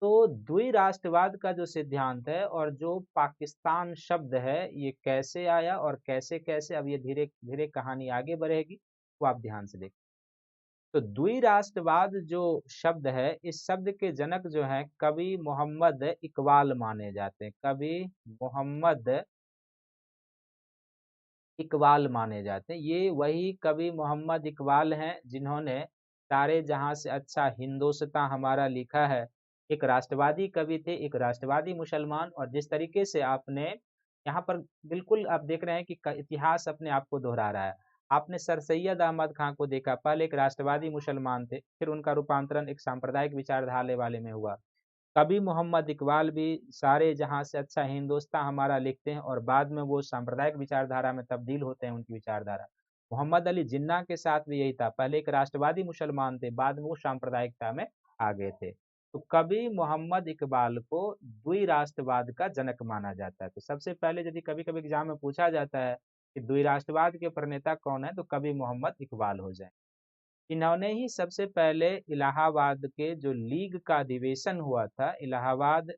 तो द्विराष्ट्रवाद का जो सिद्धांत है और जो पाकिस्तान शब्द है, ये कैसे आया और कैसे कैसे अब ये धीरे धीरे कहानी आगे बढ़ेगी, वो आप ध्यान से देखें। तो द्विराष्ट्रवाद जो शब्द है, इस शब्द के जनक जो है कवि मोहम्मद इकबाल माने जाते हैं। कवि मोहम्मद इकबाल माने जाते हैं। ये वही कवि मोहम्मद इकबाल हैं जिन्होंने सारे जहां से अच्छा हिंदोस्तां हमारा लिखा है। एक राष्ट्रवादी कवि थे, एक राष्ट्रवादी मुसलमान, और जिस तरीके से आपने यहाँ पर बिल्कुल आप देख रहे हैं कि इतिहास अपने आप को दोहरा रहा है। आपने सर सैयद अहमद खां को देखा, पहले एक राष्ट्रवादी मुसलमान थे, फिर उनका रूपांतरण एक सांप्रदायिक विचारधारा वाले में हुआ। कवि मोहम्मद इकबाल भी सारे जहां से अच्छा हिंदोस्तां हमारा लिखते हैं और बाद में वो सांप्रदायिक विचारधारा में तब्दील होते हैं उनकी विचारधारा। मोहम्मद अली जिन्ना के साथ भी यही था, पहले एक राष्ट्रवादी मुसलमान थे, बाद में वो सांप्रदायिकता में आ गए थे। तो कवि मोहम्मद इकबाल को द्विराष्ट्रवाद का जनक माना जाता है। तो सबसे पहले यदि कभी कभी एग्जाम में पूछा जाता है कि द्विराष्ट्रवाद के प्रणेता कौन है, तो कवि मोहम्मद इकबाल हो जाए। इन्होंने ही सबसे पहले इलाहाबाद के जो लीग का अधिवेशन हुआ था, इलाहाबाद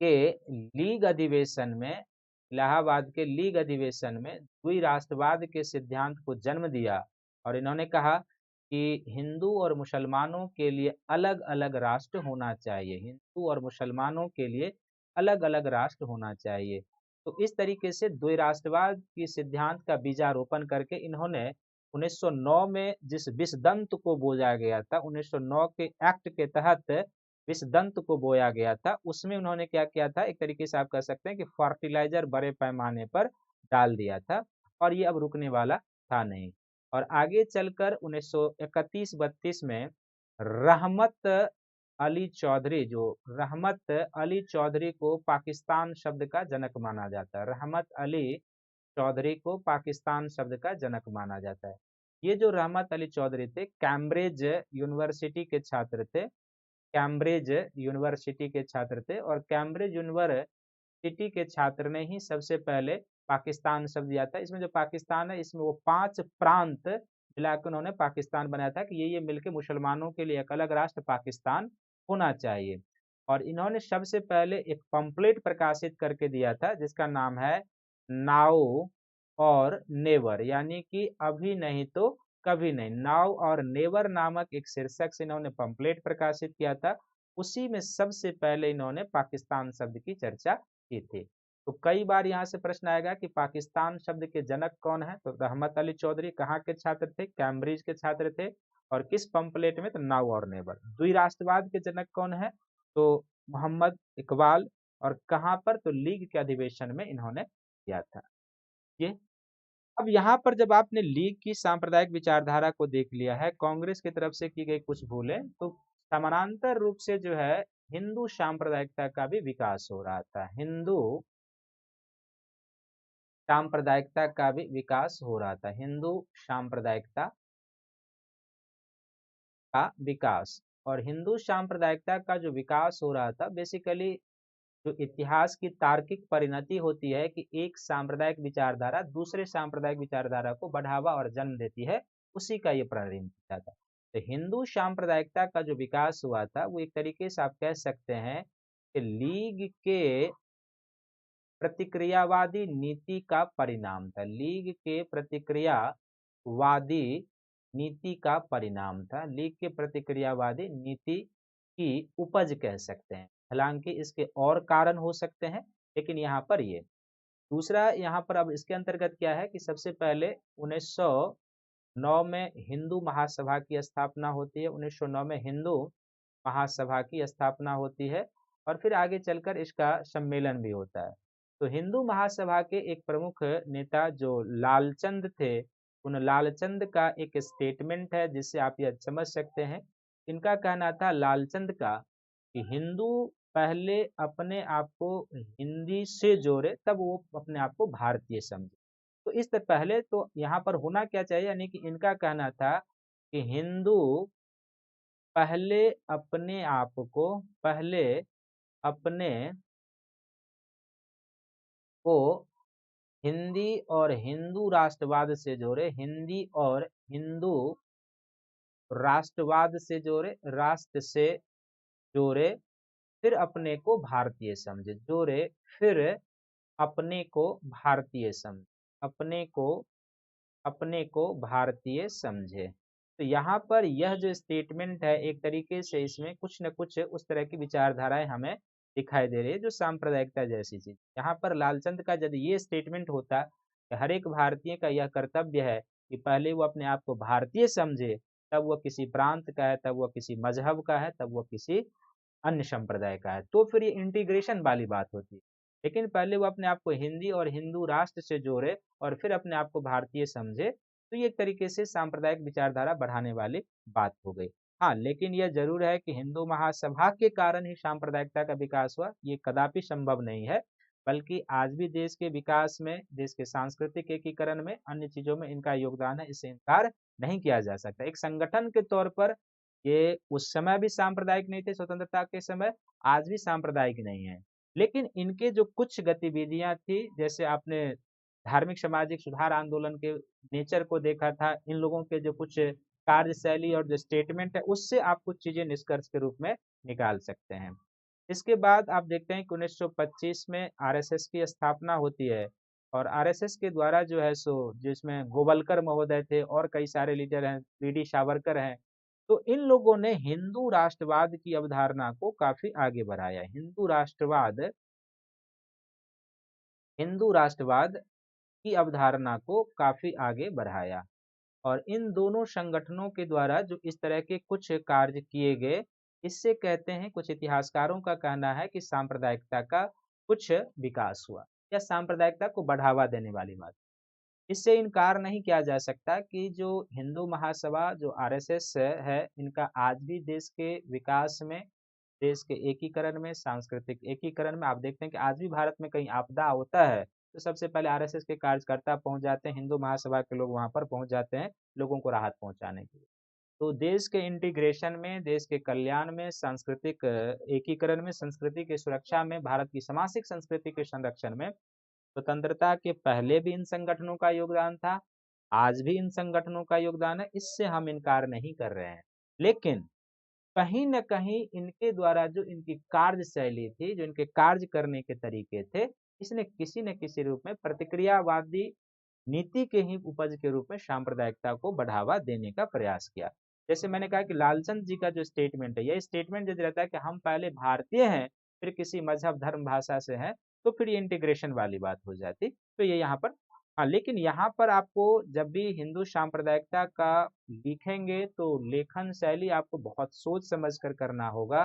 के लीग अधिवेशन में इलाहाबाद के लीग अधिवेशन में द्विराष्ट्रवाद के सिद्धांत को जन्म दिया और इन्होंने कहा कि हिंदू और मुसलमानों के लिए अलग अलग राष्ट्र होना चाहिए, हिंदू और मुसलमानों के लिए अलग अलग राष्ट्र होना चाहिए। तो इस तरीके से द्विराष्ट्रवाद की सिद्धांत का बीजारोपण करके इन्होंने 1909 में जिस विषदंत को बोया गया था, 1909 के एक्ट के तहत विषदंत को बोया गया था, उसमें उन्होंने क्या किया था, एक तरीके से आप कह सकते हैं कि फर्टिलाइजर बड़े पैमाने पर डाल दिया था और ये अब रुकने वाला था नहीं। और आगे चलकर 1931-32 में रहमत अली चौधरी, जो रहमत अली चौधरी को पाकिस्तान शब्द का जनक माना जाता है, रहमत अली चौधरी को पाकिस्तान शब्द का जनक माना जाता है। ये जो रहमत अली चौधरी थे, कैम्ब्रिज यूनिवर्सिटी के छात्र थे, कैम्ब्रिज यूनिवर्सिटी के छात्र थे और कैम्ब्रिज यूनिवर्सिटी के छात्र ने ही सबसे पहले पाकिस्तान शब्द दिया था। इसमें जो पाकिस्तान है, इसमें वो 5 प्रांत मिलाकर उन्होंने पाकिस्तान बनाया था कि ये मिलकर मुसलमानों के लिए एक अलग राष्ट्र पाकिस्तान होना चाहिए। और इन्होंने सबसे पहले एक पंपलेट प्रकाशित करके दिया था जिसका नाम है नाउ और नेवर, यानी कि अभी नहीं तो कभी नहीं। नाउ और नेवर नामक एक शीर्षक से इन्होंने पंपलेट प्रकाशित किया था। उसी में सबसे पहले इन्होंने पाकिस्तान शब्द की चर्चा की थी। तो कई बार यहाँ से प्रश्न आएगा कि पाकिस्तान शब्द के जनक कौन है, तो रहमत अली चौधरी कहाँ के छात्र थे, कैम्ब्रिज के छात्र थे। और किस पंपलेट में, तो नाउ और नेवर। द्विराष्ट्रवाद के जनक कौन है, तो मोहम्मद इकबाल। और कहाँ पर, तो लीग के अधिवेशन में इन्होंने किया था ये। अब यहाँ पर जब आपने लीग की सांप्रदायिक विचारधारा को देख लिया है, कांग्रेस की तरफ से की गई कुछ भूलें, तो समानांतर रूप से जो है हिंदू सांप्रदायिकता का भी विकास हो रहा था, हिंदू सांप्रदायिकता का भी विकास हो रहा था, हिंदू सांप्रदायिकता का विकास। और हिंदू सांप्रदायिकता का जो विकास हो रहा था, बेसिकली जो इतिहास की तार्किक परिणति होती है कि एक सांप्रदायिक विचारधारा दूसरे सांप्रदायिक विचारधारा को बढ़ावा और जन्म देती है, उसी का ये परिणति था। तो हिंदू सांप्रदायिकता का जो विकास हुआ था वो एक तरीके से आप कह सकते हैं कि लीग के प्रतिक्रियावादी नीति का परिणाम था, लीग के प्रतिक्रियावादी नीति का परिणाम था, लीग के प्रतिक्रियावादी नीति की उपज कह सकते हैं। हालांकि इसके और कारण हो सकते हैं, लेकिन यहाँ पर ये दूसरा, यहाँ पर अब इसके अंतर्गत क्या है कि सबसे पहले 9 में हिंदू महासभा की स्थापना होती है, 1909 में हिंदू महासभा की स्थापना होती है और फिर आगे चलकर इसका सम्मेलन भी होता है। तो हिंदू महासभा के एक प्रमुख नेता जो लालचंद थे, उन लालचंद का एक स्टेटमेंट है जिससे आप यह समझ सकते हैं। इनका कहना था लालचंद का कि हिंदू पहले अपने आप को हिंदी से जोड़े तब वो अपने आप को भारतीय समझे। तो इस तरह पहले तो यहाँ पर होना क्या चाहिए, यानी कि इनका कहना था कि हिंदू पहले अपने आप को पहले अपने को हिंदी और हिंदू राष्ट्रवाद से जोड़े, हिंदी और हिंदू राष्ट्रवाद से जोड़े, राष्ट्र से जोड़े, फिर अपने को भारतीय समझे, जोड़े फिर अपने को भारतीय समझे, अपने को भारतीय समझे। तो यहाँ पर यह जो स्टेटमेंट है एक तरीके से इसमें कुछ न कुछ उस तरह की विचारधाराएं हमें दिखाई दे रही है जो सांप्रदायिकता जैसी चीज। यहाँ पर लालचंद का यदि ये स्टेटमेंट होता कि हर एक भारतीय का यह कर्तव्य है कि पहले वो अपने आप को भारतीय समझे, तब वह किसी प्रांत का है, तब वह किसी मजहब का है, तब वह किसी अन्य संप्रदाय का है, तो फिर ये इंटीग्रेशन वाली बात होती है। लेकिन पहले वो अपने आप को हिंदी और हिंदू राष्ट्र से जोड़े और फिर अपने आप को भारतीय समझे, तो ये एक तरीके से सांप्रदायिक विचारधारा बढ़ाने वाली बात हो गई। हाँ, लेकिन यह जरूर है कि हिंदू महासभा के कारण ही सांप्रदायिकता का विकास हुआ, ये कदापि संभव नहीं है। बल्कि आज भी देश के विकास में, देश के सांस्कृतिक एकीकरण में, अन्य चीजों में इनका योगदान है, इससे इनकार नहीं किया जा सकता। एक संगठन के तौर पर ये उस समय भी सांप्रदायिक नहीं थे, स्वतंत्रता के समय, आज भी सांप्रदायिक नहीं है। लेकिन इनके जो कुछ गतिविधियां थी, जैसे आपने धार्मिक सामाजिक सुधार आंदोलन के नेचर को देखा था, इन लोगों के जो कुछ कार्यशैली और जो स्टेटमेंट है, उससे आप कुछ चीजें निष्कर्ष के रूप में निकाल सकते हैं। इसके बाद आप देखते हैं कि 1925 में आरएसएस की स्थापना होती है और आरएसएस के द्वारा जो है सो, जिसमें गोवलकर महोदय थे और कई सारे लीडर हैं, बीडी सावरकर हैं, तो इन लोगों ने हिंदू राष्ट्रवाद की अवधारणा को काफी आगे बढ़ाया। हिंदू राष्ट्रवाद की अवधारणा को काफी आगे बढ़ाया और इन दोनों संगठनों के द्वारा जो इस तरह के कुछ कार्य किए गए, इससे कहते हैं, कुछ इतिहासकारों का कहना है कि सांप्रदायिकता का कुछ विकास हुआ या सांप्रदायिकता को बढ़ावा देने वाली बात। इससे इनकार नहीं किया जा सकता कि जो हिंदू महासभा, जो आरएसएस है, इनका आज भी देश के विकास में, देश के एकीकरण में, सांस्कृतिक एकीकरण में, आप देखते हैं कि आज भी भारत में कहीं आपदा होता है तो सबसे पहले आरएसएस के कार्यकर्ता पहुंच जाते हैं, हिंदू महासभा के लोग वहां पर पहुंच जाते हैं लोगों को राहत पहुंचाने के लिए। तो देश के इंटीग्रेशन में, देश के कल्याण में, सांस्कृतिक एकीकरण में, संस्कृति की सुरक्षा में, भारत की सामाजिक संस्कृति के संरक्षण में स्वतंत्रता के पहले भी इन संगठनों का योगदान था, आज भी इन संगठनों का योगदान है, इससे हम इनकार नहीं कर रहे हैं। लेकिन कहीं न कहीं इनके द्वारा जो इनकी कार्यशैली थी, जो इनके कार्य करने के तरीके थे, इसने किसी न किसी रूप में प्रतिक्रियावादी नीति के ही उपज के रूप में सांप्रदायिकता को बढ़ावा देने का प्रयास किया। जैसे मैंने कहा कि लालचंद जी का जो स्टेटमेंट है, यह स्टेटमेंट यदि रहता है कि हम पहले भारतीय हैं, फिर किसी मजहब, धर्म, भाषा से हैं, तो फिर ये इंटीग्रेशन वाली बात हो जाती। तो ये यहाँ पर, हाँ, लेकिन यहाँ पर आपको जब भी हिंदू सांप्रदायिकता का लिखेंगे तो लेखन शैली आपको बहुत सोच समझ कर करना होगा,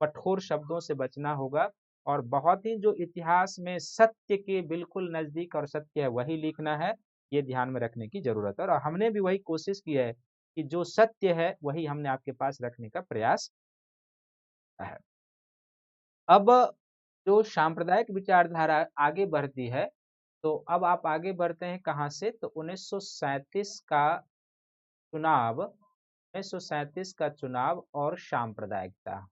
कठोर शब्दों से बचना होगा और बहुत ही जो इतिहास में सत्य के बिल्कुल नजदीक और सत्य है वही लिखना है, ये ध्यान में रखने की जरूरत है। और हमने भी वही कोशिश की है कि जो सत्य है वही हमने आपके पास रखने का प्रयास है। अब जो सांप्रदायिक विचारधारा आगे बढ़ती है, तो अब आप आगे बढ़ते हैं कहाँ से, तो 1937 का चुनाव, 1937 का चुनाव और सांप्रदायिकता,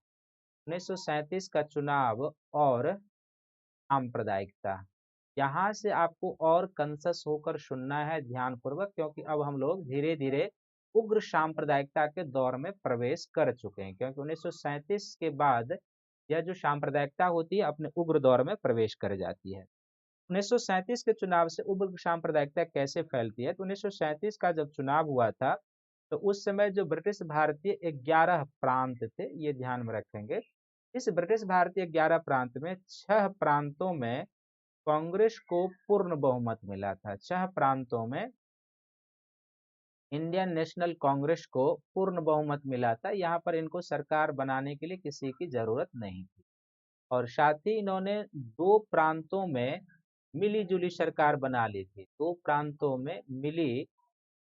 1937 का चुनाव और सांप्रदायिकता। यहाँ से आपको और कंसस होकर सुनना है ध्यानपूर्वक, क्योंकि अब हम लोग धीरे धीरे उग्र सांप्रदायिकता के दौर में प्रवेश कर चुके हैं, क्योंकि 1937 के बाद यह जो सांप्रदायिकता होती है अपने उग्र दौर में प्रवेश कर जाती है। 1937 के चुनाव से उग्र सांप्रदायिकता कैसे फैलती है, तो 1937 का जब चुनाव हुआ था तो उस समय जो ब्रिटिश भारतीय 11 प्रांत थे, ये ध्यान में रखेंगे। इस ब्रिटिश भारतीय 11 प्रांत में 6 प्रांतों में कांग्रेस को पूर्ण बहुमत मिला था, 6 प्रांतों में इंडियन नेशनल कांग्रेस को पूर्ण बहुमत मिला था। यहाँ पर इनको सरकार बनाने के लिए किसी की जरूरत नहीं थी और साथ ही इन्होंने दो प्रांतों में मिली जुली सरकार बना ली थी। दो प्रांतों में मिली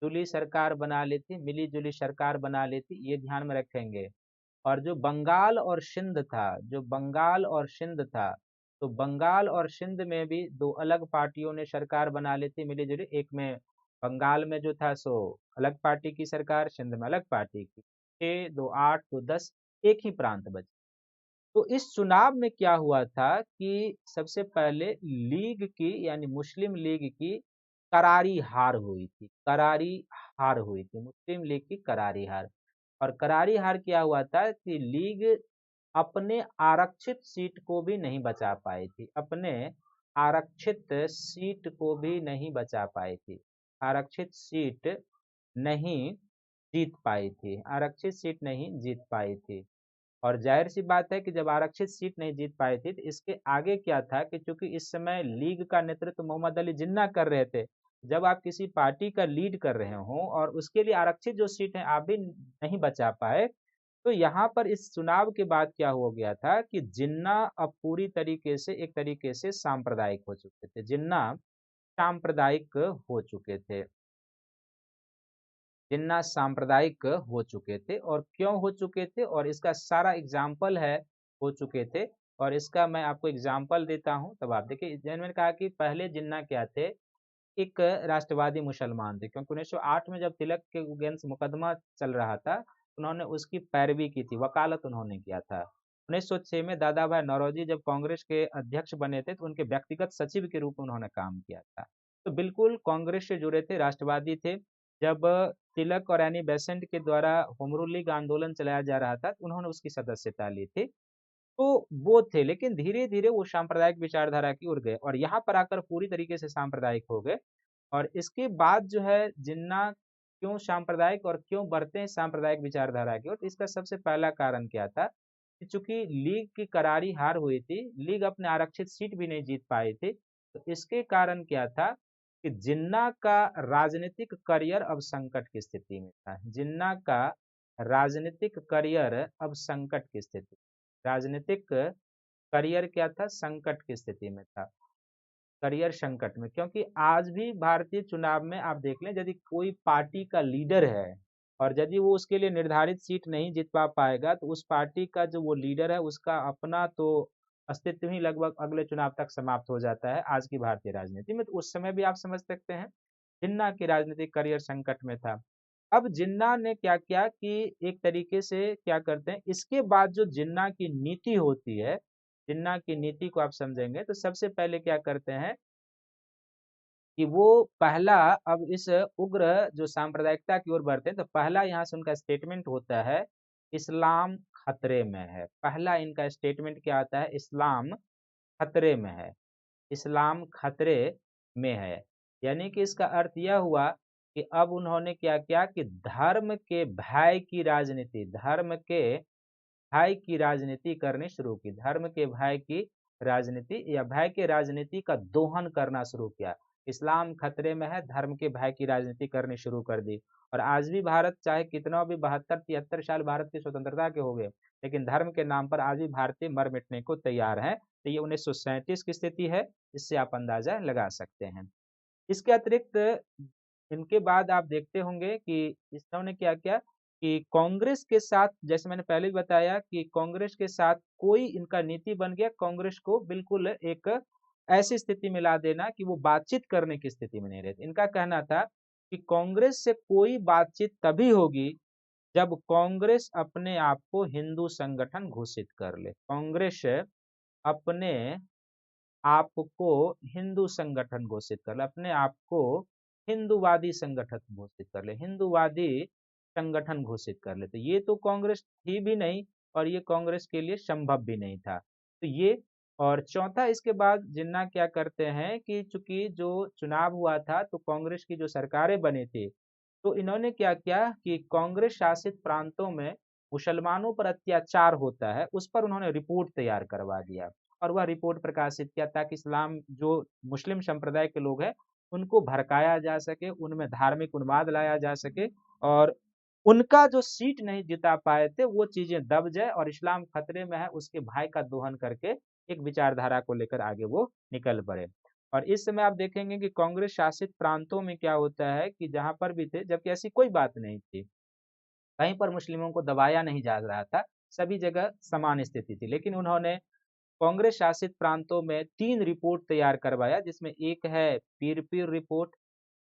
जुली सरकार बना ली थी, मिली जुली सरकार बना ली थी, ये ध्यान में रखेंगे। और जो बंगाल और सिंध था, जो बंगाल और सिंध था, तो बंगाल और सिंध में भी दो अलग पार्टियों ने सरकार बना ली थी मिली जुली। एक में बंगाल में जो था सो अलग पार्टी की सरकार, सिंध में अलग पार्टी की। 6, 2, 8, 2, 10 एक ही प्रांत बचे। तो इस चुनाव में क्या हुआ था कि सबसे पहले लीग की यानी मुस्लिम लीग की करारी हार हुई थी, करारी हार हुई थी, मुस्लिम लीग की करारी हार। और करारी हार क्या हुआ था कि लीग अपने आरक्षित सीट को भी नहीं बचा पाई थी, अपने आरक्षित सीट को भी नहीं बचा पाई थी, आरक्षित सीट नहीं जीत पाई थी, आरक्षित सीट नहीं जीत पाई थी। और जाहिर सी बात है कि जब आरक्षित सीट नहीं जीत पाई थी तो इसके आगे क्या था कि चूंकि इस समय लीग का नेतृत्व मोहम्मद अली जिन्ना कर रहे थे। जब आप किसी पार्टी का लीड कर रहे हो और उसके लिए आरक्षित जो सीट है आप भी नहीं बचा पाए, तो यहाँ पर इस चुनाव के बाद क्या हो गया था कि जिन्ना अब पूरी तरीके से एक तरीके से सांप्रदायिक हो चुके थे, जिन्ना सांप्रदायिक हो चुके थे, जिन्ना सांप्रदायिक हो चुके थे। और क्यों हो चुके थे और इसका सारा एग्जाम्पल है हो चुके थे। और इसका मैं आपको एग्जाम्पल देता हूं, तब आप देखिए। जैसे मैंने कहा कि पहले जिन्ना क्या थे, एक राष्ट्रवादी मुसलमान थे, क्योंकि 1908 में जब तिलक के अगेंस्ट मुकदमा चल रहा था उन्होंने उसकी पैरवी की थी, वकालत उन्होंने किया था। 1906 में दादा भाई नौरोजी जब कांग्रेस के अध्यक्ष बने थे तो उनके व्यक्तिगत सचिव के रूप में उन्होंने काम किया था। तो बिल्कुल कांग्रेस से जुड़े थे, राष्ट्रवादी थे। जब तिलक और एनी बेसेंट के द्वारा होम रूल लीग आंदोलन चलाया जा रहा था तो उन्होंने उसकी सदस्यता ली थी। तो वो थे, लेकिन धीरे धीरे वो सांप्रदायिक विचारधारा की ओर गए और यहाँ पर आकर पूरी तरीके से सांप्रदायिक हो गए। और इसके बाद जो है जिन्ना क्यों सांप्रदायिक और क्यों बढ़ते हैं सांप्रदायिक विचारधारा की ओर, तो इसका सबसे पहला कारण क्या था कि चूंकि लीग की करारी हार हुई थी, लीग अपने आरक्षित सीट भी नहीं जीत पाई थी, तो इसके कारण क्या था कि जिन्ना का राजनीतिक करियर अब संकट की स्थिति में था। जिन्ना का राजनीतिक करियर अब संकट की स्थिति, राजनीतिक करियर क्या था, संकट की स्थिति में था, करियर संकट में। क्योंकि आज भी भारतीय चुनाव में आप देख लें, यदि कोई पार्टी का लीडर है और यदि वो उसके लिए निर्धारित सीट नहीं जीत पाएगा तो उस पार्टी का जो वो लीडर है उसका अपना तो अस्तित्व ही लगभग अगले चुनाव तक समाप्त हो जाता है आज की भारतीय राजनीति में। तो उस समय भी आप समझ सकते हैं जिन्ना की राजनीतिक करियर संकट में था। अब जिन्ना ने क्या किया कि एक तरीके से क्या करते हैं, इसके बाद जो जिन्ना की नीति होती है, जिन्ना की नीति को आप समझेंगे तो सबसे पहले क्या करते हैं कि वो पहला, अब इस उग्र जो सांप्रदायिकता की ओर बढ़ते हैं तो पहला यहाँ से उनका स्टेटमेंट होता है इस्लाम खतरे में है। पहला इनका स्टेटमेंट क्या आता है, इस्लाम खतरे में है, इस्लाम खतरे में है। यानी कि इसका अर्थ यह हुआ कि अब उन्होंने क्या किया कि धर्म के भय की राजनीति, धर्म के भय की राजनीति करनी शुरू की, धर्म के भय की राजनीति या भय के राजनीति का दोहन करना शुरू किया। इस्लाम खतरे में है, धर्म के भय की राजनीति करनी शुरू कर दी। और आज भी भारत चाहे कितना भी 72-73 साल भारत की स्वतंत्रता के हो गए, लेकिन धर्म के नाम पर आज भी भारतीय मर मिटने को तैयार हैं। तो ये 1937 की स्थिति है, इससे आप अंदाजा लगा सकते हैं। इसके अतिरिक्त इनके बाद आप देखते होंगे कि इन्होंने क्या किया कि कांग्रेस के साथ, जैसे मैंने पहले भी बताया कि कांग्रेस के साथ कोई इनका नीति बन गया, कांग्रेस को बिल्कुल एक ऐसी स्थिति में ला देना कि वो बातचीत करने की स्थिति में नहीं रहती। इनका कहना था कि कांग्रेस से कोई बातचीत तभी होगी जब कांग्रेस अपने आप को हिंदू संगठन घोषित कर ले, कांग्रेस अपने आपको हिंदू संगठन घोषित कर ले, अपने आप को हिंदूवादी संगठन घोषित कर ले, हिंदूवादी संगठन घोषित कर ले। तो ये तो कांग्रेस थी भी नहीं और ये कांग्रेस के लिए संभव भी नहीं था। तो ये, और चौथा इसके बाद जिन्ना क्या करते हैं कि चूंकि जो चुनाव हुआ था तो कांग्रेस की जो सरकारें बनी थी, तो इन्होंने क्या किया कि कांग्रेस शासित प्रांतों में मुसलमानों पर अत्याचार होता है उस पर उन्होंने रिपोर्ट तैयार करवा दिया और वह रिपोर्ट प्रकाशित किया ताकि इस्लाम जो मुस्लिम संप्रदाय के लोग हैं उनको भड़काया जा सके, उनमें धार्मिक उन्माद लाया जा सके और उनका जो सीट नहीं जिता पाए थे वो चीजें दब जाए और इस्लाम खतरे में है उसके भाई का दोहन करके एक विचारधारा को लेकर आगे वो निकल पड़े। और इस समय आप देखेंगे कि कांग्रेस शासित प्रांतों में क्या होता है कि जहां पर भी थे, जबकि ऐसी कोई बात नहीं थी, कहीं पर मुस्लिमों को दबाया नहीं जा रहा था, सभी जगह समान स्थिति थी, लेकिन उन्होंने कांग्रेस शासित प्रांतों में 3 रिपोर्ट तैयार करवाया, जिसमें एक है पीर रिपोर्ट,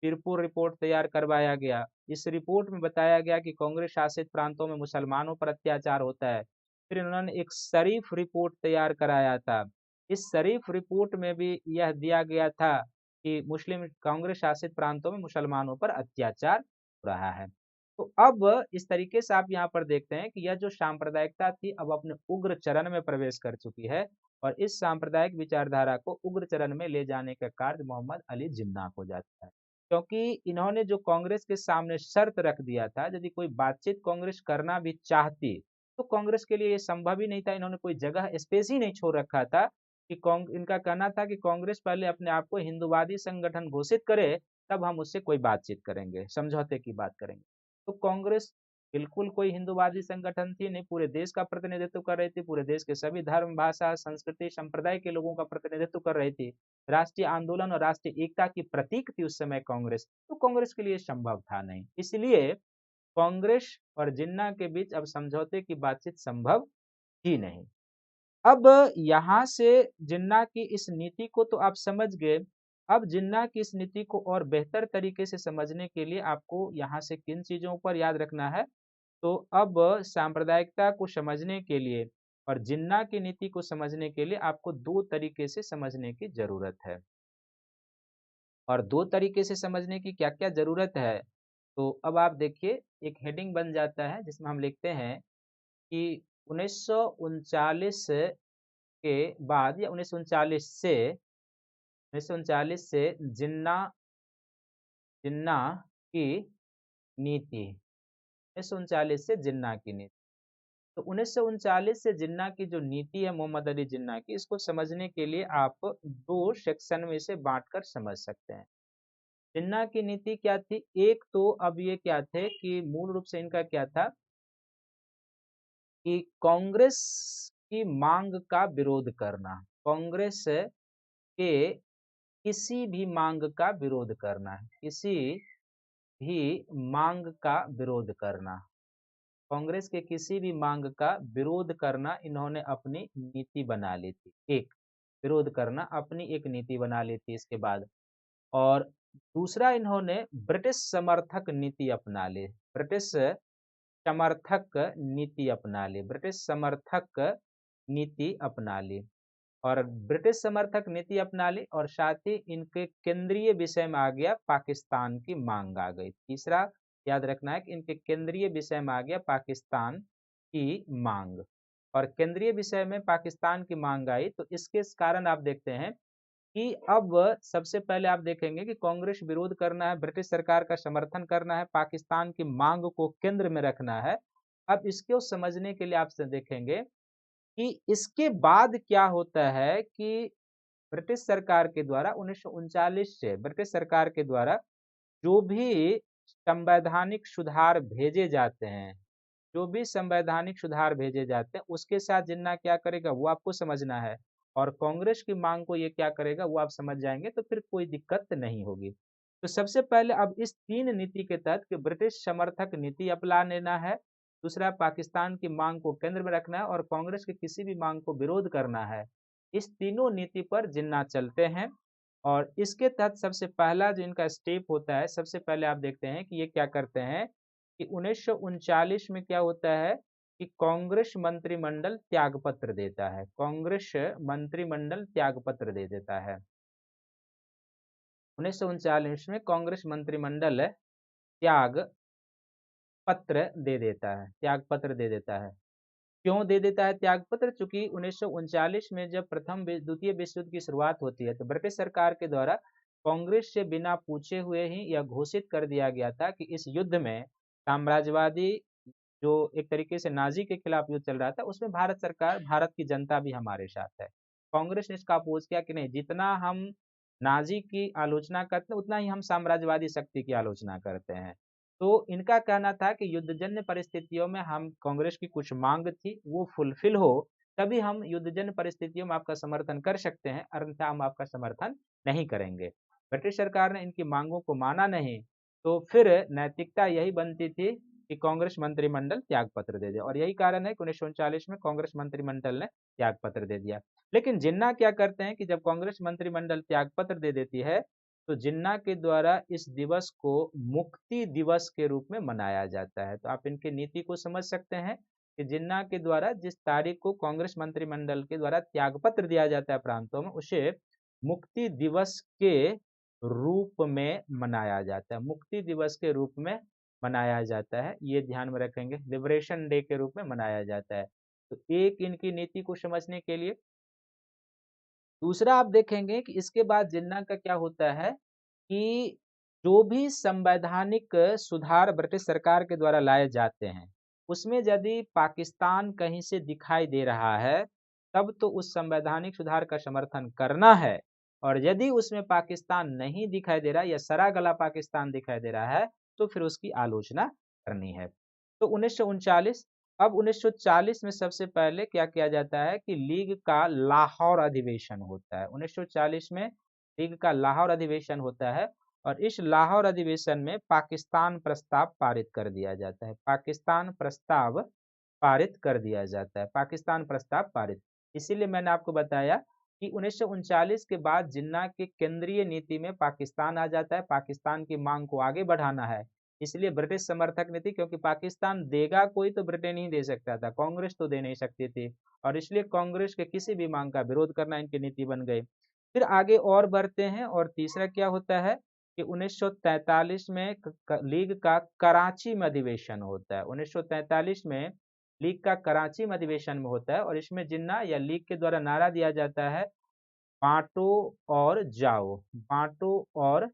पीरपुर रिपोर्ट तैयार करवाया गया। इस रिपोर्ट में बताया गया कि कांग्रेस शासित प्रांतों में मुसलमानों पर अत्याचार होता है। फिर उन्होंने एक शरीफ रिपोर्ट तैयार कराया था। इस शरीफ रिपोर्ट में भी यह दिया गया था कि मुस्लिम कांग्रेस शासित प्रांतों में मुसलमानों पर अत्याचार हो रहा है। तो अब इस तरीके से आप यहाँ पर देखते हैं कि यह जो सांप्रदायिकता थी अब अपने उग्र चरण में प्रवेश कर चुकी है और इस सांप्रदायिक विचारधारा को उग्र चरण में ले जाने का कार्य मोहम्मद अली जिन्ना को जाता है, क्योंकि इन्होंने जो कांग्रेस के सामने शर्त रख दिया था, यदि कोई बातचीत कांग्रेस करना भी चाहती तो कांग्रेस के लिए ये संभव ही नहीं था। इन्होंने कोई जगह स्पेस ही नहीं छोड़ रखा था कि इनका कहना था कि कांग्रेस पहले अपने आप को हिंदुवादी संगठन घोषित करे, तब हम उससे कोई बातचीत करेंगे, समझौते की बात करेंगे। तो कांग्रेस बिल्कुल कोई हिंदुवादी संगठन थी नहीं, पूरे देश का प्रतिनिधित्व कर रही थी, पूरे देश के सभी धर्म, भाषा, संस्कृति, संप्रदाय के लोगों का प्रतिनिधित्व कर रही थी, राष्ट्रीय आंदोलन और राष्ट्रीय एकता की प्रतीक थी उस समय कांग्रेस। तो कांग्रेस के लिए संभव था नहीं, इसलिए कांग्रेस और जिन्ना के बीच अब समझौते की बातचीत संभव ही नहीं। अब यहाँ से जिन्ना की इस नीति को तो आप समझ गए। अब जिन्ना की इस नीति को और बेहतर तरीके से समझने के लिए आपको यहाँ से किन चीजों पर याद रखना है, तो अब सांप्रदायिकता को समझने के लिए और जिन्ना की नीति को समझने के लिए आपको 2 तरीके से समझने की जरूरत है। और 2 तरीके से समझने की क्या-क्या जरूरत है, तो अब आप देखिए एक हेडिंग बन जाता है जिसमें हम लिखते हैं कि 1939 के बाद या 1939 से जिन्ना जिन्ना की नीति, 1939 से जिन्ना की नीति। तो 1939 से जिन्ना की जो नीति है मोहम्मद अली जिन्ना की, इसको समझने के लिए आप 2 सेक्शन में इसे बांटकर समझ सकते हैं। जिन्ना की नीति क्या थी? एक तो अब ये क्या थे कि मूल रूप से इनका क्या था कि कांग्रेस की मांग का विरोध करना, कांग्रेस के किसी भी मांग का विरोध करना, किसी भी मांग का विरोध करना, कांग्रेस के किसी भी मांग का विरोध करना इन्होंने अपनी नीति बना ली थी। एक, विरोध करना अपनी एक नीति बना ली थी इसके बाद। और दूसरा, इन्होंने ब्रिटिश समर्थक नीति अपना ली, ब्रिटिश समर्थक नीति अपना ली, ब्रिटिश समर्थक नीति अपना ली। और ब्रिटिश समर्थक नीति अपना ली और साथ ही इनके केंद्रीय विषय में आ गया पाकिस्तान की मांग आ गई। तीसरा याद रखना है कि इनके केंद्रीय विषय में आ गया पाकिस्तान की मांग, और केंद्रीय विषय में पाकिस्तान की मांग आई तो इसके कारण आप देखते हैं कि अब सबसे पहले आप देखेंगे कि कांग्रेस विरोध करना है, ब्रिटिश सरकार का समर्थन करना है, पाकिस्तान की मांग को केंद्र में रखना है। अब इसको समझने के लिए आप देखेंगे कि इसके बाद क्या होता है कि ब्रिटिश सरकार के द्वारा 1939 से ब्रिटिश सरकार के द्वारा जो भी संवैधानिक सुधार भेजे जाते हैं, जो भी संवैधानिक सुधार भेजे जाते हैं उसके साथ जिन्ना क्या करेगा वो आपको समझना है, और कांग्रेस की मांग को ये क्या करेगा वो आप समझ जाएंगे तो फिर कोई दिक्कत नहीं होगी। तो सबसे पहले अब इस 3 नीति के तहत कि ब्रिटिश समर्थक नीति अपना लेना है, दूसरा पाकिस्तान की मांग को केंद्र में रखना है और कांग्रेस की किसी भी मांग को विरोध करना है, इस तीनों नीति पर जिन्ना चलते हैं। और इसके तहत सबसे पहला जो इनका स्टेप होता है, सबसे पहले आप देखते हैं कि ये क्या करते हैं कि 1939 में क्या होता है कि कांग्रेस मंत्रिमंडल त्यागपत्र देता है, कांग्रेस मंत्रिमंडल त्यागपत्र दे देता है। 1939 में कांग्रेस मंत्रिमंडल त्याग पत्र दे देता है, त्याग पत्र दे देता है। क्यों दे देता है त्याग पत्र? चूंकि 1939 में जब द्वितीय विश्व युद्ध की शुरुआत होती है तो ब्रिटिश सरकार के द्वारा कांग्रेस से बिना पूछे हुए ही यह घोषित कर दिया गया था कि इस युद्ध में साम्राज्यवादी जो एक तरीके से नाजी के खिलाफ युद्ध चल रहा था उसमें भारत सरकार, भारत की जनता भी हमारे साथ है। कांग्रेस ने इसका अपोज किया कि नहीं, जितना हम नाजी की आलोचना करते हैं उतना ही हम साम्राज्यवादी शक्ति की आलोचना करते हैं। तो इनका कहना था कि युद्धजन्य परिस्थितियों में हम कांग्रेस की कुछ मांग थी वो फुलफिल हो तभी हम युद्धजन्य परिस्थितियों में आपका समर्थन कर सकते हैं, अन्यथा हम आपका समर्थन नहीं करेंगे। ब्रिटिश सरकार ने इनकी मांगों को माना नहीं, तो फिर नैतिकता यही बनती थी कि कांग्रेस मंत्रिमंडल त्याग पत्र दे दे, और यही कारण है कि 1939 में कांग्रेस मंत्रिमंडल ने त्याग पत्र दे दिया। लेकिन जिन्ना क्या करते हैं कि जब कांग्रेस मंत्रिमंडल त्याग पत्र दे देती है तो जिन्ना के द्वारा इस दिवस को मुक्ति दिवस के रूप में मनाया जाता है। तो आप इनकी नीति को समझ सकते हैं कि जिन्ना के द्वारा जिस तारीख को कांग्रेस मंत्रिमंडल के द्वारा त्यागपत्र दिया जाता है प्रांतों में, उसे मुक्ति दिवस के रूप में मनाया जाता है, मुक्ति दिवस के रूप में मनाया जाता है, ये ध्यान में रखेंगे, लिबरेशन डे के रूप में मनाया जाता है। तो एक इनकी नीति को समझने के लिए। दूसरा आप देखेंगे कि इसके बाद जिन्ना का क्या होता है कि जो भी संवैधानिक सुधार ब्रिटिश सरकार के द्वारा लाए जाते हैं उसमें यदि पाकिस्तान कहीं से दिखाई दे रहा है तब तो उस संवैधानिक सुधार का समर्थन करना है, और यदि उसमें पाकिस्तान नहीं दिखाई दे रहा या सरा गला पाकिस्तान दिखाई दे रहा है तो फिर उसकी आलोचना करनी है। तो 1939, अब 1940 में सबसे पहले क्या किया जाता है कि लीग का लाहौर अधिवेशन होता है। 1940 में लीग का लाहौर अधिवेशन होता है और इस लाहौर अधिवेशन में पाकिस्तान प्रस्ताव पारित कर दिया जाता है, पाकिस्तान प्रस्ताव पारित कर दिया जाता है, पाकिस्तान प्रस्ताव पारित। इसीलिए मैंने आपको बताया कि 1939 के बाद जिन्ना की केंद्रीय नीति में पाकिस्तान आ जाता है, पाकिस्तान की मांग को आगे बढ़ाना है। इसलिए ब्रिटिश समर्थक नीति, क्योंकि पाकिस्तान देगा कोई तो ब्रिटेन ही दे सकता था, कांग्रेस तो दे नहीं सकती थी, और इसलिए कांग्रेस के किसी भी मांग का विरोध करना इनकी नीति बन गई। फिर आगे और बढ़ते हैं और तीसरा क्या होता है कि 1943 में लीग का कराची में अधिवेशन होता है। 1943 में लीग का कराची में अधिवेशन में होता है और इसमें जिन्ना या लीग के द्वारा नारा दिया जाता है बांटो और जाओ, बांटो और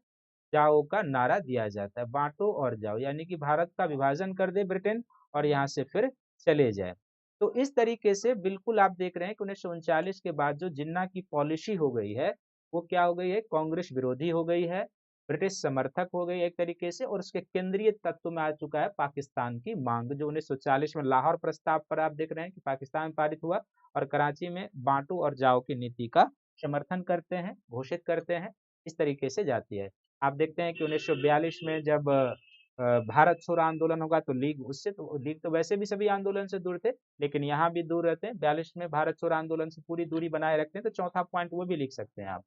जाओ का नारा दिया जाता है, बांटो और जाओ, यानी कि भारत का विभाजन कर दे ब्रिटेन और यहाँ से फिर चले जाए। तो इस तरीके से बिल्कुल आप देख रहे हैं कि 1939 के बाद जो जिन्ना की पॉलिसी हो गई है वो क्या हो गई है, कांग्रेस विरोधी हो गई है, ब्रिटिश समर्थक हो गई एक तरीके से, और उसके केंद्रीय तत्व में आ चुका है पाकिस्तान की मांग, जो 1940 में लाहौर प्रस्ताव पर आप देख रहे हैं कि पाकिस्तान पारित हुआ और कराची में बांटो और जाओ की नीति का समर्थन करते हैं, घोषित करते हैं, इस तरीके से जाती है। आप देखते हैं कि 1942 में जब भारत छोड़ो आंदोलन होगा तो लीग उससे, तो लीग तो वैसे भी सभी आंदोलन से दूर थे लेकिन यहाँ भी दूर रहते हैं, 42 में भारत छोड़ो आंदोलन से पूरी दूरी बनाए रखते हैं, तो चौथा पॉइंट वो भी लिख सकते हैं आप।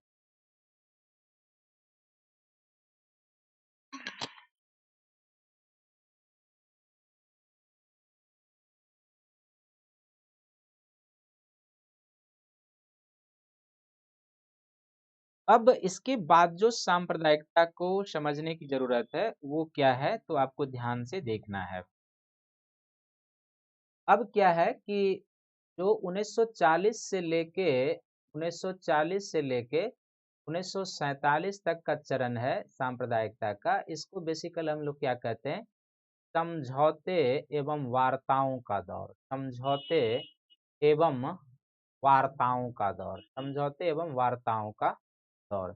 अब इसके बाद जो सांप्रदायिकता को समझने की जरूरत है वो क्या है, तो आपको ध्यान से देखना है। अब क्या है कि जो 1940 से लेके 1940 से लेके 1947 तक का चरण है सांप्रदायिकता का, इसको बेसिकली हम लोग क्या कहते हैं, समझौते एवं वार्ताओं का दौर, समझौते एवं वार्ताओं का दौर, समझौते एवं वार्ताओं का दौर।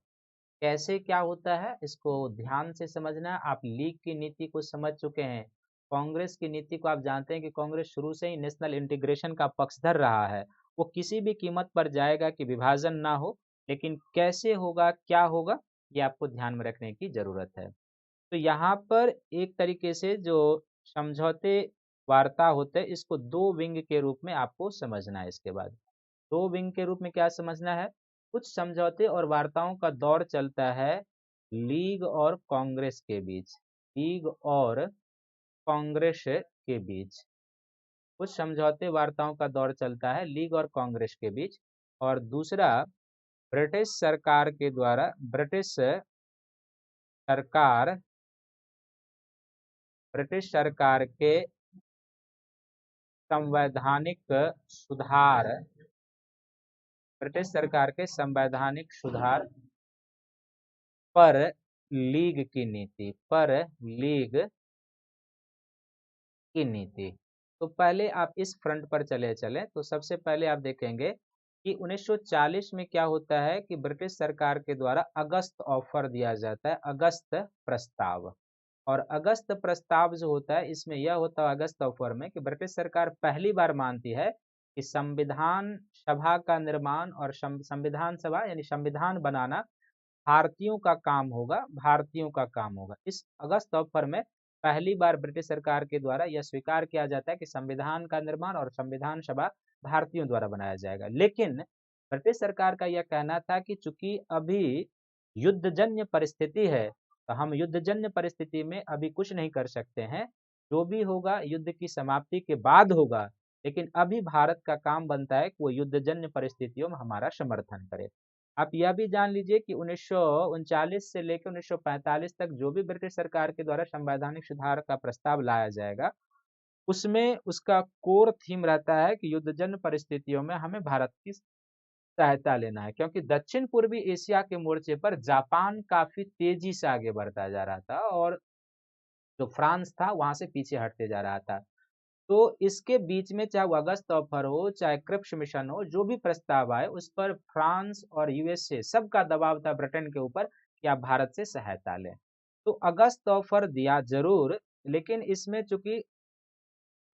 कैसे क्या होता है इसको ध्यान से समझना है। आप लीग की नीति को समझ चुके हैं, कांग्रेस की नीति को आप जानते हैं कि कांग्रेस शुरू से ही नेशनल इंटीग्रेशन का पक्षधर रहा है, वो किसी भी कीमत पर जाएगा कि विभाजन ना हो, लेकिन कैसे होगा क्या होगा ये आपको ध्यान में रखने की जरूरत है। तो यहाँ पर एक तरीके से जो समझौते वार्ता होते हैं इसको दो विंग के रूप में आपको समझना है। इसके बाद दो विंग के रूप में क्या समझना है, कुछ समझौते और वार्ताओं का दौर चलता है लीग और कांग्रेस के बीच, लीग और कांग्रेस के बीच कुछ समझौते वार्ताओं का दौर चलता है लीग और कांग्रेस के बीच। और दूसरा ब्रिटिश सरकार के द्वारा, सरकार ब्रिटिश सरकार के संवैधानिक सुधार, ब्रिटिश सरकार के संवैधानिक सुधार पर लीग की नीति, पर लीग की नीति। तो पहले आप इस फ्रंट पर चले चले, तो सबसे पहले आप देखेंगे कि 1940 में क्या होता है कि ब्रिटिश सरकार के द्वारा अगस्त ऑफर दिया जाता है, अगस्त प्रस्ताव। और अगस्त प्रस्ताव जो होता है इसमें यह होता है अगस्त ऑफर में कि ब्रिटिश सरकार पहली बार मानती है कि संविधान सभा का निर्माण और संविधान सभा यानी संविधान बनाना भारतीयों का काम होगा, भारतीयों का काम होगा। इस अगस्त ऑफर में पहली बार ब्रिटिश सरकार के द्वारा यह स्वीकार किया जाता है कि संविधान का निर्माण और संविधान सभा भारतीयों द्वारा बनाया जाएगा। लेकिन ब्रिटिश सरकार का यह कहना था कि चूंकि अभी युद्धजन्य परिस्थिति है, तो हम युद्धजन्य परिस्थिति में अभी कुछ नहीं कर सकते हैं, जो भी होगा युद्ध की समाप्ति के बाद होगा। लेकिन अभी भारत का काम बनता है कि वो युद्धजन्य परिस्थितियों में हमारा समर्थन करे। आप यह भी जान लीजिए कि 1939 से लेकर 1945 तक जो भी ब्रिटिश सरकार के द्वारा संवैधानिक सुधार का प्रस्ताव लाया जाएगा, उसमें उसका कोर थीम रहता है कि युद्धजन्य परिस्थितियों में हमें भारत की सहायता लेना है, क्योंकि दक्षिण पूर्वी एशिया के मोर्चे पर जापान काफी तेजी से आगे बढ़ता जा रहा था और जो फ्रांस था वहां से पीछे हटते जा रहा था। तो इसके बीच में चाहे वो अगस्त ऑफर हो, चाहे क्रिप्स मिशन हो, जो भी प्रस्ताव आए उस पर फ्रांस और यूएसए सबका दबाव था ब्रिटेन के ऊपर कि आप भारत से सहायता लें। तो अगस्त ऑफर दिया जरूर, लेकिन इसमें चूंकि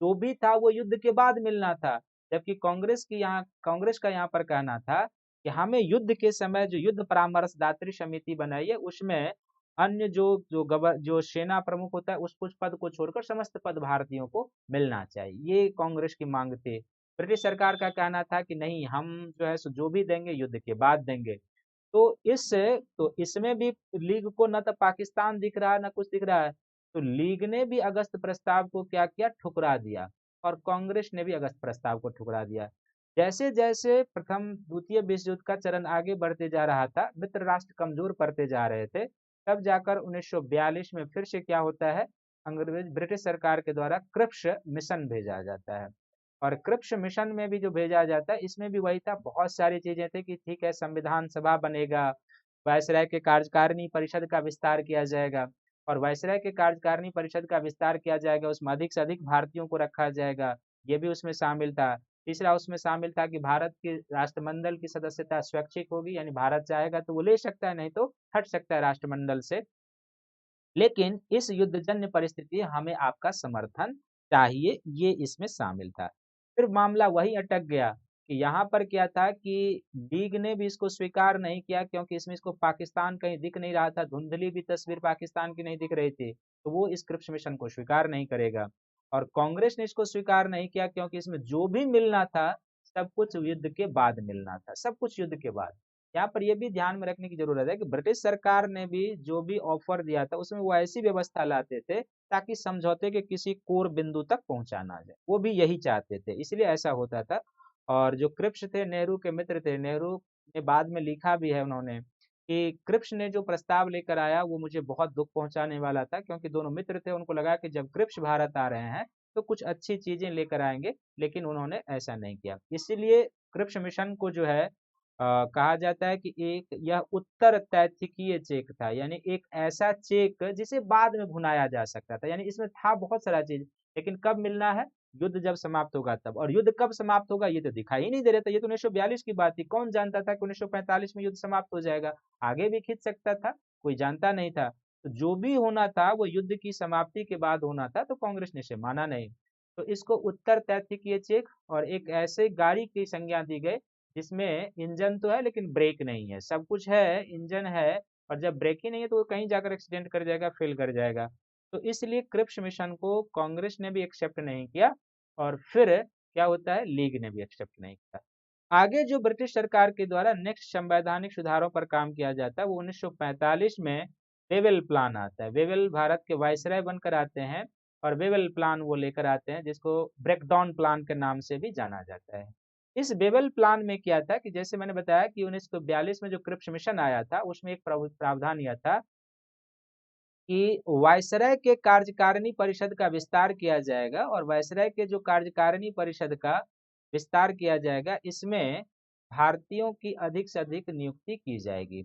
जो भी था वो युद्ध के बाद मिलना था। जबकि कांग्रेस का यहाँ पर कहना था कि हमें युद्ध के समय जो युद्ध परामर्शदात्री समिति बनाई है उसमें अन्य जो सेना प्रमुख होता है उस कुछ पद को छोड़कर समस्त पद भारतीयों को मिलना चाहिए, ये कांग्रेस की मांग थी। ब्रिटिश सरकार का कहना था कि नहीं, हम जो है सो जो भी देंगे युद्ध के बाद देंगे। तो इसमें भी लीग को न तो पाकिस्तान दिख रहा है न कुछ दिख रहा है। तो लीग ने भी अगस्त प्रस्ताव को क्या किया, ठुकरा दिया, और कांग्रेस ने भी अगस्त प्रस्ताव को ठुकरा दिया। जैसे जैसे प्रथम द्वितीय विश्व युद्ध का चरण आगे बढ़ते जा रहा था, मित्र राष्ट्र कमजोर पड़ते जा रहे थे, तब जाकर 1942 में फिर से क्या होता है, अंग्रेज ब्रिटिश सरकार के द्वारा क्रिप्स मिशन भेजा जाता है। और क्रिप्स मिशन में भी जो भेजा जाता है इसमें भी वही था, बहुत सारी चीजें थी कि ठीक है संविधान सभा बनेगा, वायसराय के कार्यकारिणी परिषद का विस्तार किया जाएगा, और वायसराय के कार्यकारिणी परिषद का विस्तार किया जाएगा, उसमें अधिक से अधिक भारतीयों को रखा जाएगा, ये भी उसमें शामिल था। तीसरा उसमें शामिल था कि भारत की राष्ट्रमंडल की सदस्यता स्वैच्छिक होगी, यानी भारत चाहेगा तो वो ले सकता है, नहीं तो हट सकता है राष्ट्रमंडल से। लेकिन इस युद्धजन्य परिस्थिति हमें आपका समर्थन चाहिए, ये इसमें शामिल था। फिर मामला वही अटक गया कि यहाँ पर क्या था कि लीग ने भी इसको स्वीकार नहीं किया, क्योंकि इसमें इसको पाकिस्तान कहीं दिख नहीं रहा था, धुंधली भी तस्वीर पाकिस्तान की नहीं दिख रही थी, तो वो इस क्रिप्स मिशन को स्वीकार नहीं करेगा। और कांग्रेस ने इसको स्वीकार नहीं किया, क्योंकि इसमें जो भी मिलना था सब कुछ युद्ध के बाद मिलना था, सब कुछ युद्ध के बाद। यहाँ पर यह भी ध्यान में रखने की जरूरत है कि ब्रिटिश सरकार ने भी जो भी ऑफर दिया था उसमें वो ऐसी व्यवस्था लाते थे ताकि समझौते के किसी कोर बिंदु तक पहुंचा ना जाए, वो भी यही चाहते थे, इसलिए ऐसा होता था। और जो क्रिप्स थे, नेहरू के मित्र थे, नेहरू ने बाद में लिखा भी है उन्होंने कि क्रिप्स ने जो प्रस्ताव लेकर आया वो मुझे बहुत दुख पहुंचाने वाला था, क्योंकि दोनों मित्र थे, उनको लगा कि जब क्रिप्स भारत आ रहे हैं तो कुछ अच्छी चीजें लेकर आएंगे, लेकिन उन्होंने ऐसा नहीं किया। इसीलिए क्रिप्स मिशन को जो है कहा जाता है कि एक यह उत्तर तैथिकीय चेक था, यानी एक ऐसा चेक जिसे बाद में भुनाया जा सकता था, यानी इसमें था बहुत सारा चीज, लेकिन कब मिलना है, युद्ध जब समाप्त होगा तब। और युद्ध कब समाप्त होगा ये तो दिखाई ही नहीं दे रहा था, ये तो 1942 की बात थी, कौन जानता था कि 1945 में युद्ध समाप्त हो जाएगा, आगे भी खींच सकता था, कोई जानता नहीं था। तो जो भी होना था वो युद्ध की समाप्ति के बाद होना था, तो कांग्रेस ने इसे माना नहीं। तो इसको उत्तर तैथिकीय चेक और एक ऐसे गाड़ी की संज्ञा दी गई जिसमें इंजन तो है लेकिन ब्रेक नहीं है, सब कुछ है, इंजन है, और जब ब्रेक ही नहीं है तो वो कहीं जाकर एक्सीडेंट कर जाएगा, फेल कर जाएगा। तो इसलिए क्रिप्स मिशन को कांग्रेस ने भी एक्सेप्ट नहीं किया, और फिर क्या होता है, लीग ने भी एक्सेप्ट नहीं किया। आगे जो ब्रिटिश सरकार के द्वारा नेक्स्ट संवैधानिक सुधारों पर काम किया जाता है वो 1945 में वेवेल प्लान आता है। वेवेल भारत के वायसराय बनकर आते हैं और वेवेल प्लान वो लेकर आते हैं, जिसको ब्रेकडाउन प्लान के नाम से भी जाना जाता है। इस वेवेल प्लान में क्या था कि जैसे मैंने बताया कि 1942 में जो क्रिप्स मिशन आया था उसमें एक प्रावधान यह था कि वायसराय के कार्यकारिणी परिषद का विस्तार किया जाएगा, और वायसराय के जो कार्यकारिणी परिषद का विस्तार किया जाएगा इसमें भारतीयों की अधिक से अधिक नियुक्ति की जाएगी।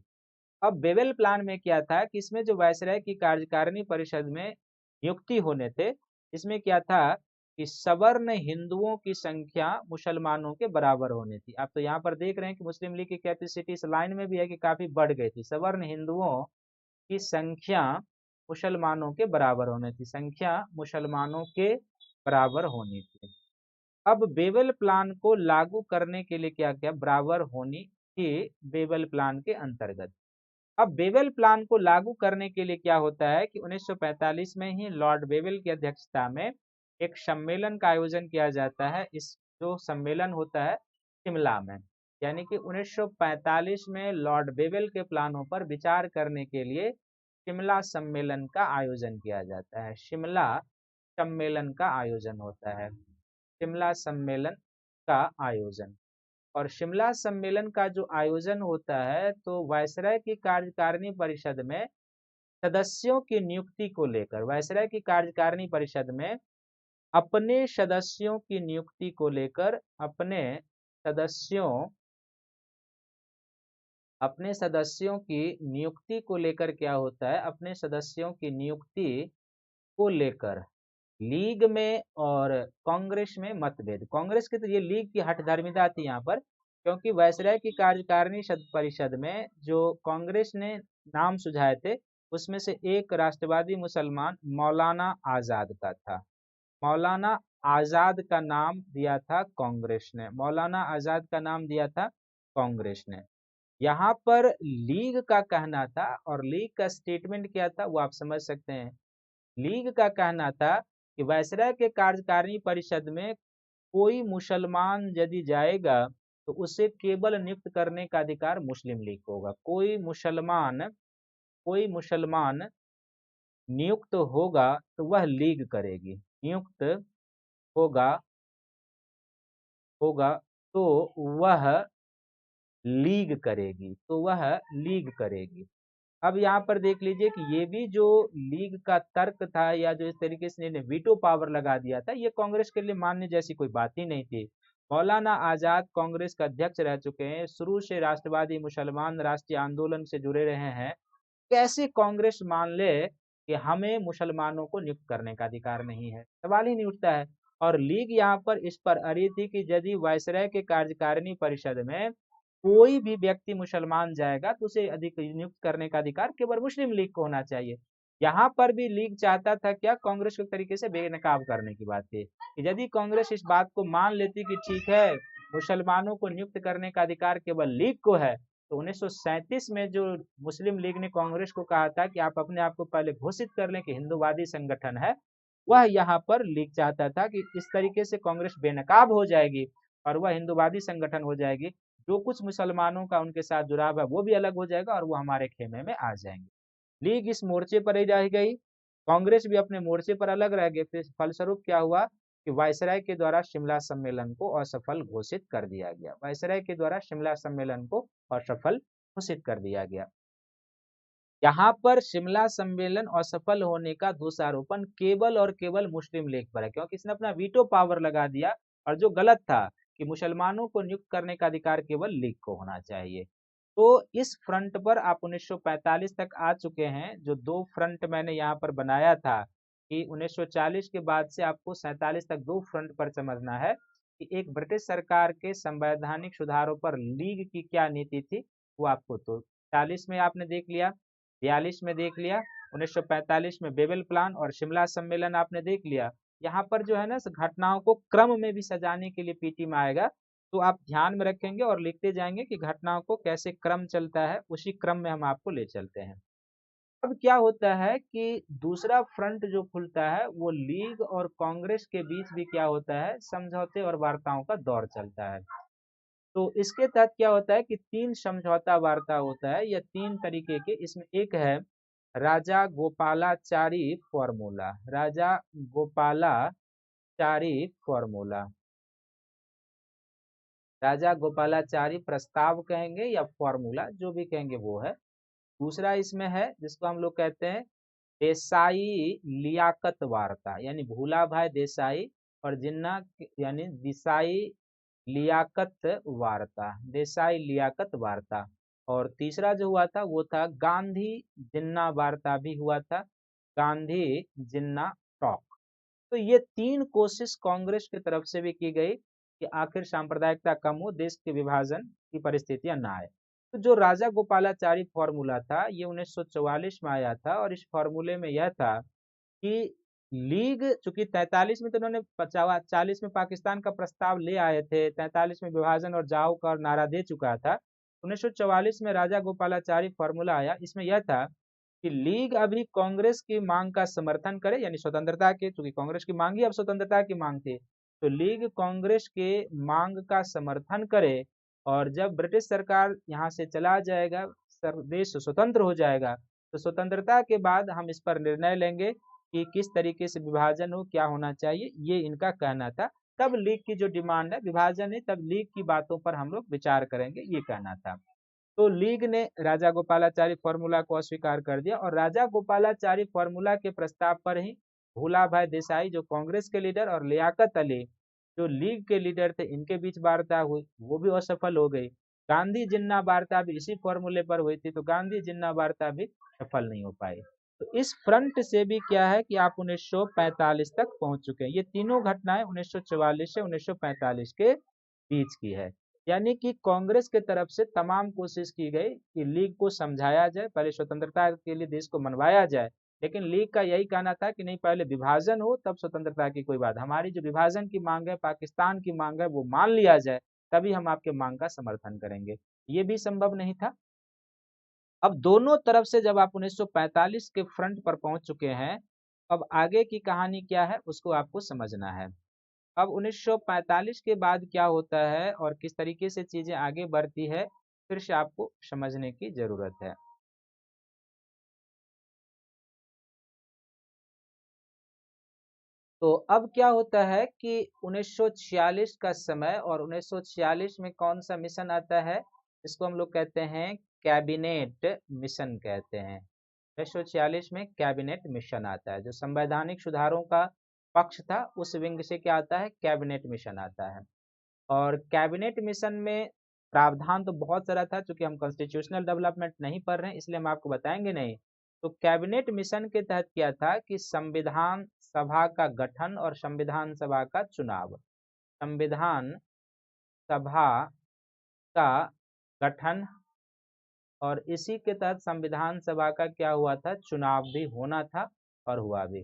अब बेवेल प्लान में क्या था कि इसमें जो वायसराय की कार्यकारिणी परिषद में नियुक्ति होने थे, इसमें क्या था कि सवर्ण हिंदुओं की संख्या मुसलमानों के बराबर होनी थी। आप तो यहाँ पर देख रहे हैं कि मुस्लिम लीग की कैपेसिटी इस लाइन में भी है कि काफी बढ़ गई थी। सवर्ण हिंदुओं की संख्या मुसलमानों के बराबर होनी थी, संख्या मुसलमानों के बराबर होनी थी। अब बेबल प्लान को लागू करने के लिए क्या क्या बराबर होनी थी बेबल प्लान के अंतर्गत। अब बेबल प्लान को लागू करने के लिए क्या होता है कि 1945 में ही लॉर्ड बेबल की अध्यक्षता में एक सम्मेलन का आयोजन किया जाता है। इस जो सम्मेलन होता है शिमला में, यानी कि 1945 में लॉर्ड बेबल के प्लानों पर विचार करने के लिए शिमला सम्मेलन का आयोजन किया जाता है। शिमला सम्मेलन का आयोजन होता है, शिमला सम्मेलन का आयोजन। और शिमला सम्मेलन का जो आयोजन होता है तो वायसराय की कार्यकारिणी परिषद में सदस्यों की नियुक्ति को लेकर, वायसराय की कार्यकारिणी परिषद में अपने सदस्यों की नियुक्ति को लेकर, सदस्यों अपने सदस्यों की नियुक्ति को लेकर क्या होता है, अपने सदस्यों की नियुक्ति को लेकर लीग में और कांग्रेस में मतभेद। कांग्रेस की तो ये लीग की हठधर्मिता थी यहाँ पर, क्योंकि वायसराय की कार्यकारिणी परिषद में जो कांग्रेस ने नाम सुझाए थे उसमें से एक राष्ट्रवादी मुसलमान मौलाना आजाद का था। मौलाना आजाद का नाम दिया था कांग्रेस ने, मौलाना आजाद का नाम दिया था कांग्रेस ने। यहाँ पर लीग का कहना था, और लीग का स्टेटमेंट क्या था वो आप समझ सकते हैं। लीग का कहना था कि वायसराय के कार्यकारिणी परिषद में कोई मुसलमान यदि जाएगा तो उसे केवल नियुक्त करने का अधिकार मुस्लिम लीग को होगा। कोई मुसलमान नियुक्त होगा तो वह लीग करेगी, नियुक्त होगा होगा तो वह लीग करेगी, तो वह लीग करेगी। अब यहाँ पर देख लीजिए कि ये भी जो लीग का तर्क था या जो इस तरीके से इन्हें वीटो पावर लगा दिया था, ये कांग्रेस के लिए मानने जैसी कोई बात ही नहीं थी। मौलाना आजाद कांग्रेस का अध्यक्ष रह चुके हैं, शुरू से राष्ट्रवादी मुसलमान राष्ट्रीय आंदोलन से जुड़े रहे हैं। कैसे कांग्रेस मान ले कि हमें मुसलमानों को नियुक्त करने का अधिकार नहीं है, सवाल ही नहीं उठता है। और लीग यहाँ पर इस पर अड़ी थी कि यदि वायसराय के कार्यकारिणी परिषद में कोई भी व्यक्ति मुसलमान जाएगा तो उसे अधिक नियुक्त करने का अधिकार केवल मुस्लिम लीग को होना चाहिए। यहाँ पर भी लीग चाहता था क्या, कांग्रेस को तरीके से बेनकाब करने की बात थी कि यदि कांग्रेस इस बात को मान लेती कि ठीक है मुसलमानों को नियुक्त करने का अधिकार केवल लीग को है, तो 1937 में जो मुस्लिम लीग ने कांग्रेस को कहा था कि आप अपने आप को पहले घोषित कर लें कि हिंदूवादी संगठन है, वह यहाँ पर लीग चाहता था कि इस तरीके से कांग्रेस बेनकाब हो जाएगी और वह हिंदूवादी संगठन हो जाएगी। जो कुछ मुसलमानों का उनके साथ जुड़ाव है वो भी अलग हो जाएगा और वो हमारे खेमे में आ जाएंगे। लीग इस मोर्चे पर ही रह गई, कांग्रेस भी अपने मोर्चे पर अलग रह गए। फिर फलस्वरूप क्या हुआ कि वायसराय के द्वारा शिमला सम्मेलन को असफल घोषित कर दिया गया, वायसराय के द्वारा शिमला सम्मेलन को असफल घोषित कर दिया गया। यहाँ पर शिमला सम्मेलन असफल होने का दोषारोपण केवल और केवल मुस्लिम लीग पर है, क्योंकि इसने अपना वीटो पावर लगा दिया। और जो गलत था कि मुसलमानों को नियुक्त करने का अधिकार केवल लीग को होना चाहिए। तो इस फ्रंट पर आप 1945 तक आ चुके हैं। जो दो फ्रंट मैंने यहाँ पर बनाया था कि 1940 के बाद से आपको 47 तक दो फ्रंट पर समझना है कि एक ब्रिटिश सरकार के संवैधानिक सुधारों पर लीग की क्या नीति थी, वो आपको तो 40 में आपने देख लिया, 42 में देख लिया, 1945 में बेबल प्लान और शिमला सम्मेलन आपने देख लिया। यहाँ पर जो है ना घटनाओं को क्रम में भी सजाने के लिए पीटी में आएगा, तो आप ध्यान में रखेंगे और लिखते जाएंगे कि घटनाओं को कैसे क्रम चलता है, उसी क्रम में हम आपको ले चलते हैं। अब क्या होता है कि दूसरा फ्रंट जो खुलता है वो लीग और कांग्रेस के बीच भी क्या होता है, समझौते और वार्ताओं का दौर चलता है। तो इसके तहत क्या होता है कि तीन समझौता वार्ता होता है या तीन तरीके के। इसमें एक है राजा गोपालाचारी फॉर्मूला, राजा गोपालाचारी फॉर्मूला, राजा गोपालाचारी प्रस्ताव कहेंगे या फॉर्मूला, जो भी कहेंगे वो है। दूसरा इसमें है जिसको हम लोग कहते हैं देसाई लियाकत वार्ता, यानी भूला भाई देसाई और जिन्ना यानी दिसाई लियाकत वार्ता, देसाई लियाकत वार्ता। और तीसरा जो हुआ था वो था गांधी जिन्ना वार्ता भी हुआ था, गांधी जिन्ना टॉक। तो ये 3 कोशिश कांग्रेस की तरफ से भी की गई कि आखिर सांप्रदायिकता कम हो, देश के विभाजन की परिस्थितियां ना आए। तो जो राजा गोपालाचारी फॉर्मूला था ये 1944 में आया था और इस फॉर्मूले में यह था कि लीग चूंकि 43 में तो उन्होंने 40 में पाकिस्तान का प्रस्ताव ले आए थे, 43 में विभाजन और जाओ का नारा दे चुका था। 1944 में राजा गोपालाचारी फॉर्मूला आया, इसमें यह था कि लीग अभी कांग्रेस की मांग का समर्थन करे, यानी स्वतंत्रता के, क्योंकि कांग्रेस की मांग ही अब स्वतंत्रता की मांग थी, तो लीग कांग्रेस के मांग का समर्थन करे और जब ब्रिटिश सरकार यहाँ से चला जाएगा, देश स्वतंत्र हो जाएगा, तो स्वतंत्रता के बाद हम इस पर निर्णय लेंगे कि किस तरीके से विभाजन हो, क्या होना चाहिए, ये इनका कहना था। तब लीग की जो डिमांड है विभाजन है, तब लीग की बातों पर हम लोग विचार करेंगे, ये कहना था। तो लीग ने राजा गोपालाचारी फॉर्मूला को अस्वीकार कर दिया और राजा गोपालाचारी फॉर्मूला के प्रस्ताव पर ही भूला भाई देसाई जो कांग्रेस के लीडर और लियाकत अली जो लीग के लीडर थे, इनके बीच वार्ता हुई, वो भी असफल हो गई। गांधी जिन्ना वार्ता भी इसी फॉर्मूले पर हुई थी, तो गांधी जिन्ना वार्ता भी सफल नहीं हो पाई। तो इस फ्रंट से भी क्या है कि आप 1945 तक पहुंच चुके हैं। ये तीनों घटनाएं 1944 से 1945 के बीच की है। यानी कि कांग्रेस के तरफ से तमाम कोशिश की गई कि लीग को समझाया जाए, पहले स्वतंत्रता के लिए देश को मनवाया जाए, लेकिन लीग का यही कहना था कि नहीं, पहले विभाजन हो तब स्वतंत्रता की कोई बात, हमारी जो विभाजन की मांग है, पाकिस्तान की मांग है, वो मान लिया जाए, तभी हम आपके मांग का समर्थन करेंगे। ये भी संभव नहीं था। अब दोनों तरफ से जब आप 1945 के फ्रंट पर पहुंच चुके हैं, अब आगे की कहानी क्या है उसको आपको समझना है। अब 1945 के बाद क्या होता है और किस तरीके से चीजें आगे बढ़ती है, फिर से आपको समझने की जरूरत है। तो अब क्या होता है कि 1946 का समय, और 1946 में कौन सा मिशन आता है, इसको हम लोग कहते हैं कैबिनेट मिशन कहते हैं। 1946 में कैबिनेट मिशन आता है, जो संवैधानिक सुधारों का पक्ष था उस विंग से क्या आता है, कैबिनेट मिशन आता है। और कैबिनेट मिशन में प्रावधान तो बहुत सारा था, क्योंकि हम कॉन्स्टिट्यूशनल डेवलपमेंट नहीं पढ़ रहे हैं इसलिए हम आपको बताएंगे नहीं। तो कैबिनेट मिशन के तहत क्या था कि संविधान सभा का गठन और संविधान सभा का चुनाव, संविधान सभा का गठन और इसी के तहत संविधान सभा का क्या हुआ था, चुनाव भी होना था और हुआ भी।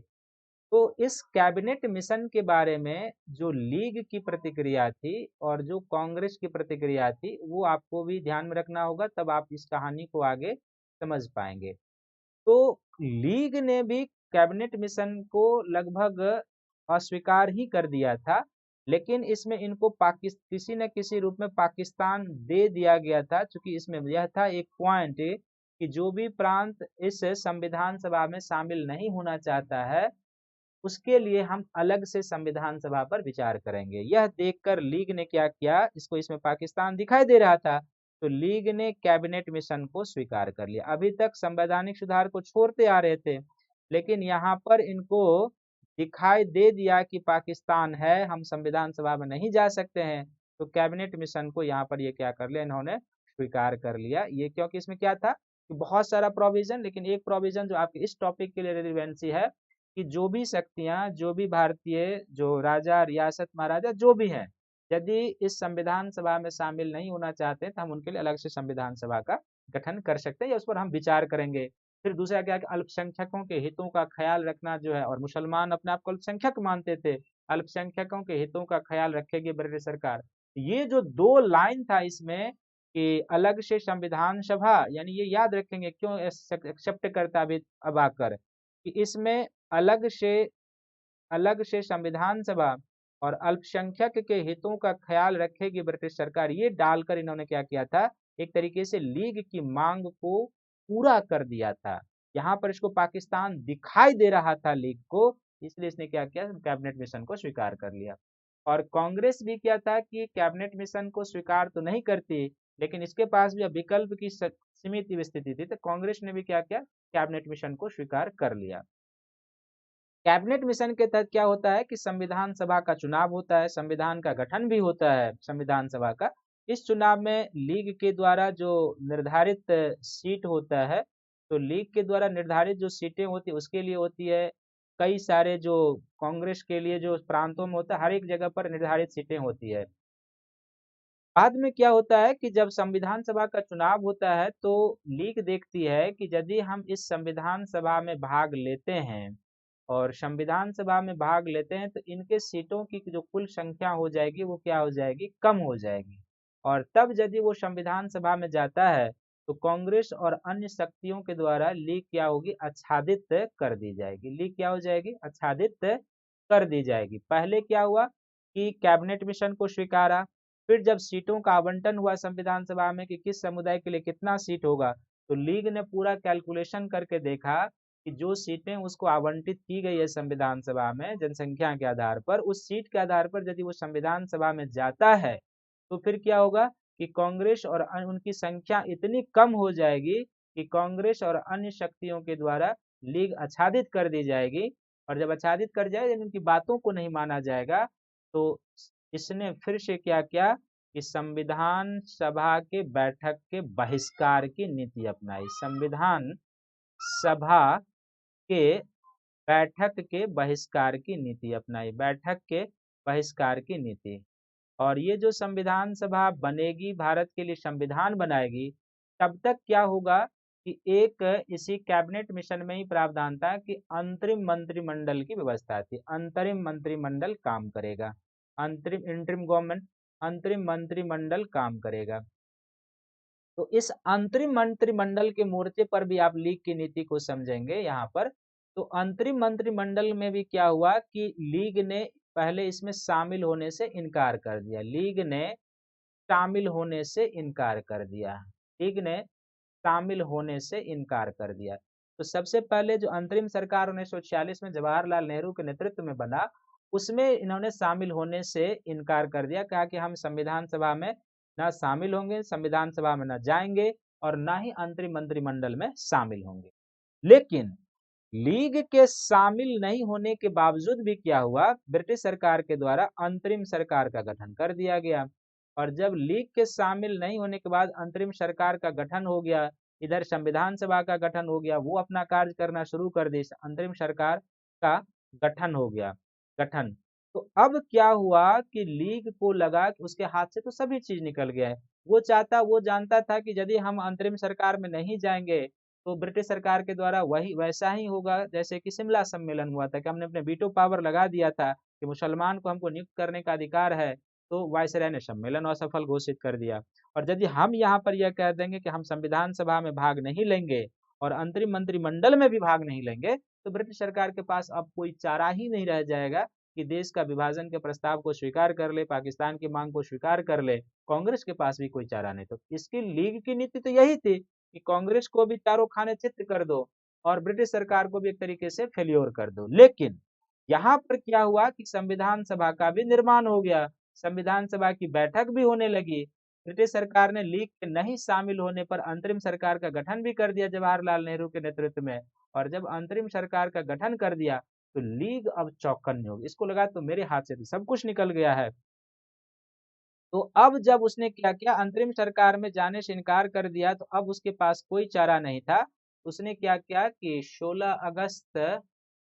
तो इस कैबिनेट मिशन के बारे में जो लीग की प्रतिक्रिया थी और जो कांग्रेस की प्रतिक्रिया थी, वो आपको भी ध्यान में रखना होगा, तब आप इस कहानी को आगे समझ पाएंगे। तो लीग ने भी कैबिनेट मिशन को लगभग अस्वीकार ही कर दिया था, लेकिन इसमें इनको किसी न किसी रूप में पाकिस्तान दे दिया गया था, क्योंकि इसमें यह था एक पॉइंट कि जो भी प्रांत इस संविधान सभा में शामिल नहीं होना चाहता है, उसके लिए हम अलग से संविधान सभा पर विचार करेंगे। यह देखकर लीग ने क्या किया, इसको इसमें पाकिस्तान दिखाई दे रहा था, तो लीग ने कैबिनेट मिशन को स्वीकार कर लिया। अभी तक संवैधानिक सुधार को छोड़ते आ रहे थे, लेकिन यहाँ पर इनको दिखाई दे दिया कि पाकिस्तान है, हम संविधान सभा में नहीं जा सकते हैं, तो कैबिनेट मिशन को यहाँ पर ये क्या कर लिया, इन्होंने स्वीकार कर लिया। ये क्योंकि इसमें क्या था कि बहुत सारा प्रोविजन, लेकिन एक प्रोविजन जो आपके इस टॉपिक के लिए रिलेवेंसी है कि जो भी शक्तियां, जो भी भारतीय, जो राजा, रियासत, महाराजा जो भी हैं, यदि इस संविधान सभा में शामिल नहीं होना चाहते तो हम उनके लिए अलग से संविधान सभा का गठन कर सकते हैं या उस पर हम विचार करेंगे। फिर दूसरा क्या कि अल्पसंख्यकों के हितों का ख्याल रखना जो है, और मुसलमान अपने आप को अल्पसंख्यक मानते थे, अल्पसंख्यकों के हितों का ख्याल रखेगी ब्रिटिश सरकार। ये जो दो लाइन था इसमें कि अलग से संविधान सभा, यानी ये याद रखेंगे क्यों एक्सेप्ट करता अब आकर कि इसमें अलग से संविधान सभा और अल्पसंख्यक के हितों का ख्याल रखेगी ब्रिटिश सरकार, ये डालकर इन्होंने क्या किया था, एक तरीके से लीग की मांग को पूरा कर दिया था। यहाँ पर इसको पाकिस्तान दिखाई दे रहा था लीग को, इसलिए इसने क्या किया, कैबिनेट मिशन को स्वीकार कर लिया। और कांग्रेस भी क्या था कि कैबिनेट मिशन को स्वीकार तो नहीं करती, लेकिन इसके पास भी विकल्प की सीमित स्थिति थी, तो कांग्रेस ने भी क्या किया, कैबिनेट मिशन को स्वीकार कर लिया। कैबिनेट मिशन के तहत क्या होता है कि संविधान सभा का चुनाव होता है, संविधान का गठन भी होता है संविधान सभा का। इस चुनाव में लीग के द्वारा जो निर्धारित सीट होता है, तो लीग के द्वारा निर्धारित जो सीटें होती है उसके लिए होती है कई सारे जो कांग्रेस के लिए जो प्रांतों में होता है, हर एक जगह पर निर्धारित सीटें होती है। बाद में क्या होता है कि जब संविधान सभा का चुनाव होता है तो लीग देखती है कि यदि हम इस संविधान सभा में भाग लेते हैं और संविधान सभा में भाग लेते हैं तो इनके सीटों की जो कुल संख्या हो जाएगी वो क्या हो जाएगी, कम हो जाएगी। और तब यदि वो संविधान सभा में जाता है तो कांग्रेस और अन्य शक्तियों के द्वारा लीग क्या होगी, आच्छादित कर दी जाएगी। लीग क्या हो जाएगी, आच्छादित कर दी जाएगी। पहले क्या हुआ कि कैबिनेट मिशन को स्वीकारा, फिर जब सीटों का आवंटन हुआ संविधान सभा में कि किस समुदाय के लिए कितना सीट होगा, तो लीग ने पूरा कैलकुलेशन करके देखा कि जो सीटें उसको आवंटित की गई है संविधान सभा में जनसंख्या के आधार पर, उस सीट के आधार पर यदि वो संविधान सभा में जाता है तो फिर क्या होगा कि कांग्रेस और उनकी संख्या इतनी कम हो जाएगी कि कांग्रेस और अन्य शक्तियों के द्वारा लीग आच्छादित कर दी जाएगी। और जब आच्छादित कर जाए, उनकी बातों को नहीं माना जाएगा, तो इसने फिर से क्या किया कि संविधान सभा के बैठक के बहिष्कार की नीति अपनाई। संविधान सभा के बैठक के बहिष्कार की नीति अपनाई, बैठक के बहिष्कार की नीति। और ये जो संविधान सभा बनेगी, भारत के लिए संविधान बनाएगी, तब तक क्या होगा कि एक इसी कैबिनेट मिशन में ही प्रावधान था कि अंतरिम मंत्रिमंडल की व्यवस्था थी। अंतरिम मंत्रिमंडल काम करेगा, अंतरिम इंटरिम गवर्नमेंट, अंतरिम मंत्रिमंडल काम करेगा। तो इस अंतरिम मंत्रिमंडल के मोर्चे पर भी आप लीग की नीति को समझेंगे यहाँ पर। तो अंतरिम मंत्रिमंडल में भी क्या हुआ कि लीग ने पहले इसमें शामिल होने से इनकार कर दिया। लीग ने शामिल होने से इनकार कर दिया। लीग ने शामिल होने से इनकार कर दिया। तो सबसे पहले जो अंतरिम सरकार 1946 में जवाहरलाल नेहरू के नेतृत्व में बना, उसमें इन्होंने शामिल होने से इनकार कर दिया। कहा कि हम संविधान सभा में ना शामिल होंगे, संविधान सभा में ना जाएंगे और ना ही अंतरिम मंत्रिमंडल में शामिल होंगे। लेकिन लीग के शामिल नहीं होने के बावजूद भी क्या हुआ, ब्रिटिश सरकार के द्वारा अंतरिम सरकार का गठन कर दिया गया। और जब लीग के शामिल नहीं होने के बाद अंतरिम सरकार का गठन हो गया, इधर संविधान सभा का गठन हो गया, वो अपना कार्य करना शुरू कर दी, अंतरिम सरकार का गठन हो गया, गठन। तो अब क्या हुआ कि लीग को लगा कि उसके हाथ से तो सभी चीज निकल गया है। वो जानता था कि यदि हम अंतरिम सरकार में नहीं जाएंगे तो ब्रिटिश सरकार के द्वारा वही वैसा ही होगा जैसे कि शिमला सम्मेलन हुआ था कि हमने अपने वीटो पावर लगा दिया था कि मुसलमान को हमको नियुक्त करने का अधिकार है, तो वायसराय ने सम्मेलन असफल घोषित कर दिया। और यदि हम यहाँ पर यह कह देंगे कि हम संविधान सभा में भाग नहीं लेंगे और अंतरिम मंत्रिमंडल में भी भाग नहीं लेंगे, तो ब्रिटिश सरकार के पास अब कोई चारा ही नहीं रह जाएगा कि देश का विभाजन के प्रस्ताव को स्वीकार कर ले, पाकिस्तान की मांग को स्वीकार कर ले। कांग्रेस के पास भी कोई चारा नहीं। तो इसकी लीग की नीति तो यही थी कि कांग्रेस को भी चारों खाने चित्त कर दो और ब्रिटिश सरकार को भी एक तरीके से फेल्योर कर दो। लेकिन यहाँ पर क्या हुआ कि संविधान सभा का भी निर्माण हो गया, संविधान सभा की बैठक भी होने लगी। ब्रिटिश सरकार ने लीग के नहीं शामिल होने पर अंतरिम सरकार का गठन भी कर दिया जवाहरलाल नेहरू के नेतृत्व में। और जब अंतरिम सरकार का गठन कर दिया तो लीग अब चौकन्नी होगी, इसको लगा तो मेरे हाथ से तो सब कुछ निकल गया है। तो अब जब उसने क्या किया, अंतरिम सरकार में जाने से इनकार कर दिया, तो अब उसके पास कोई चारा नहीं था। उसने क्या किया कि 16 अगस्त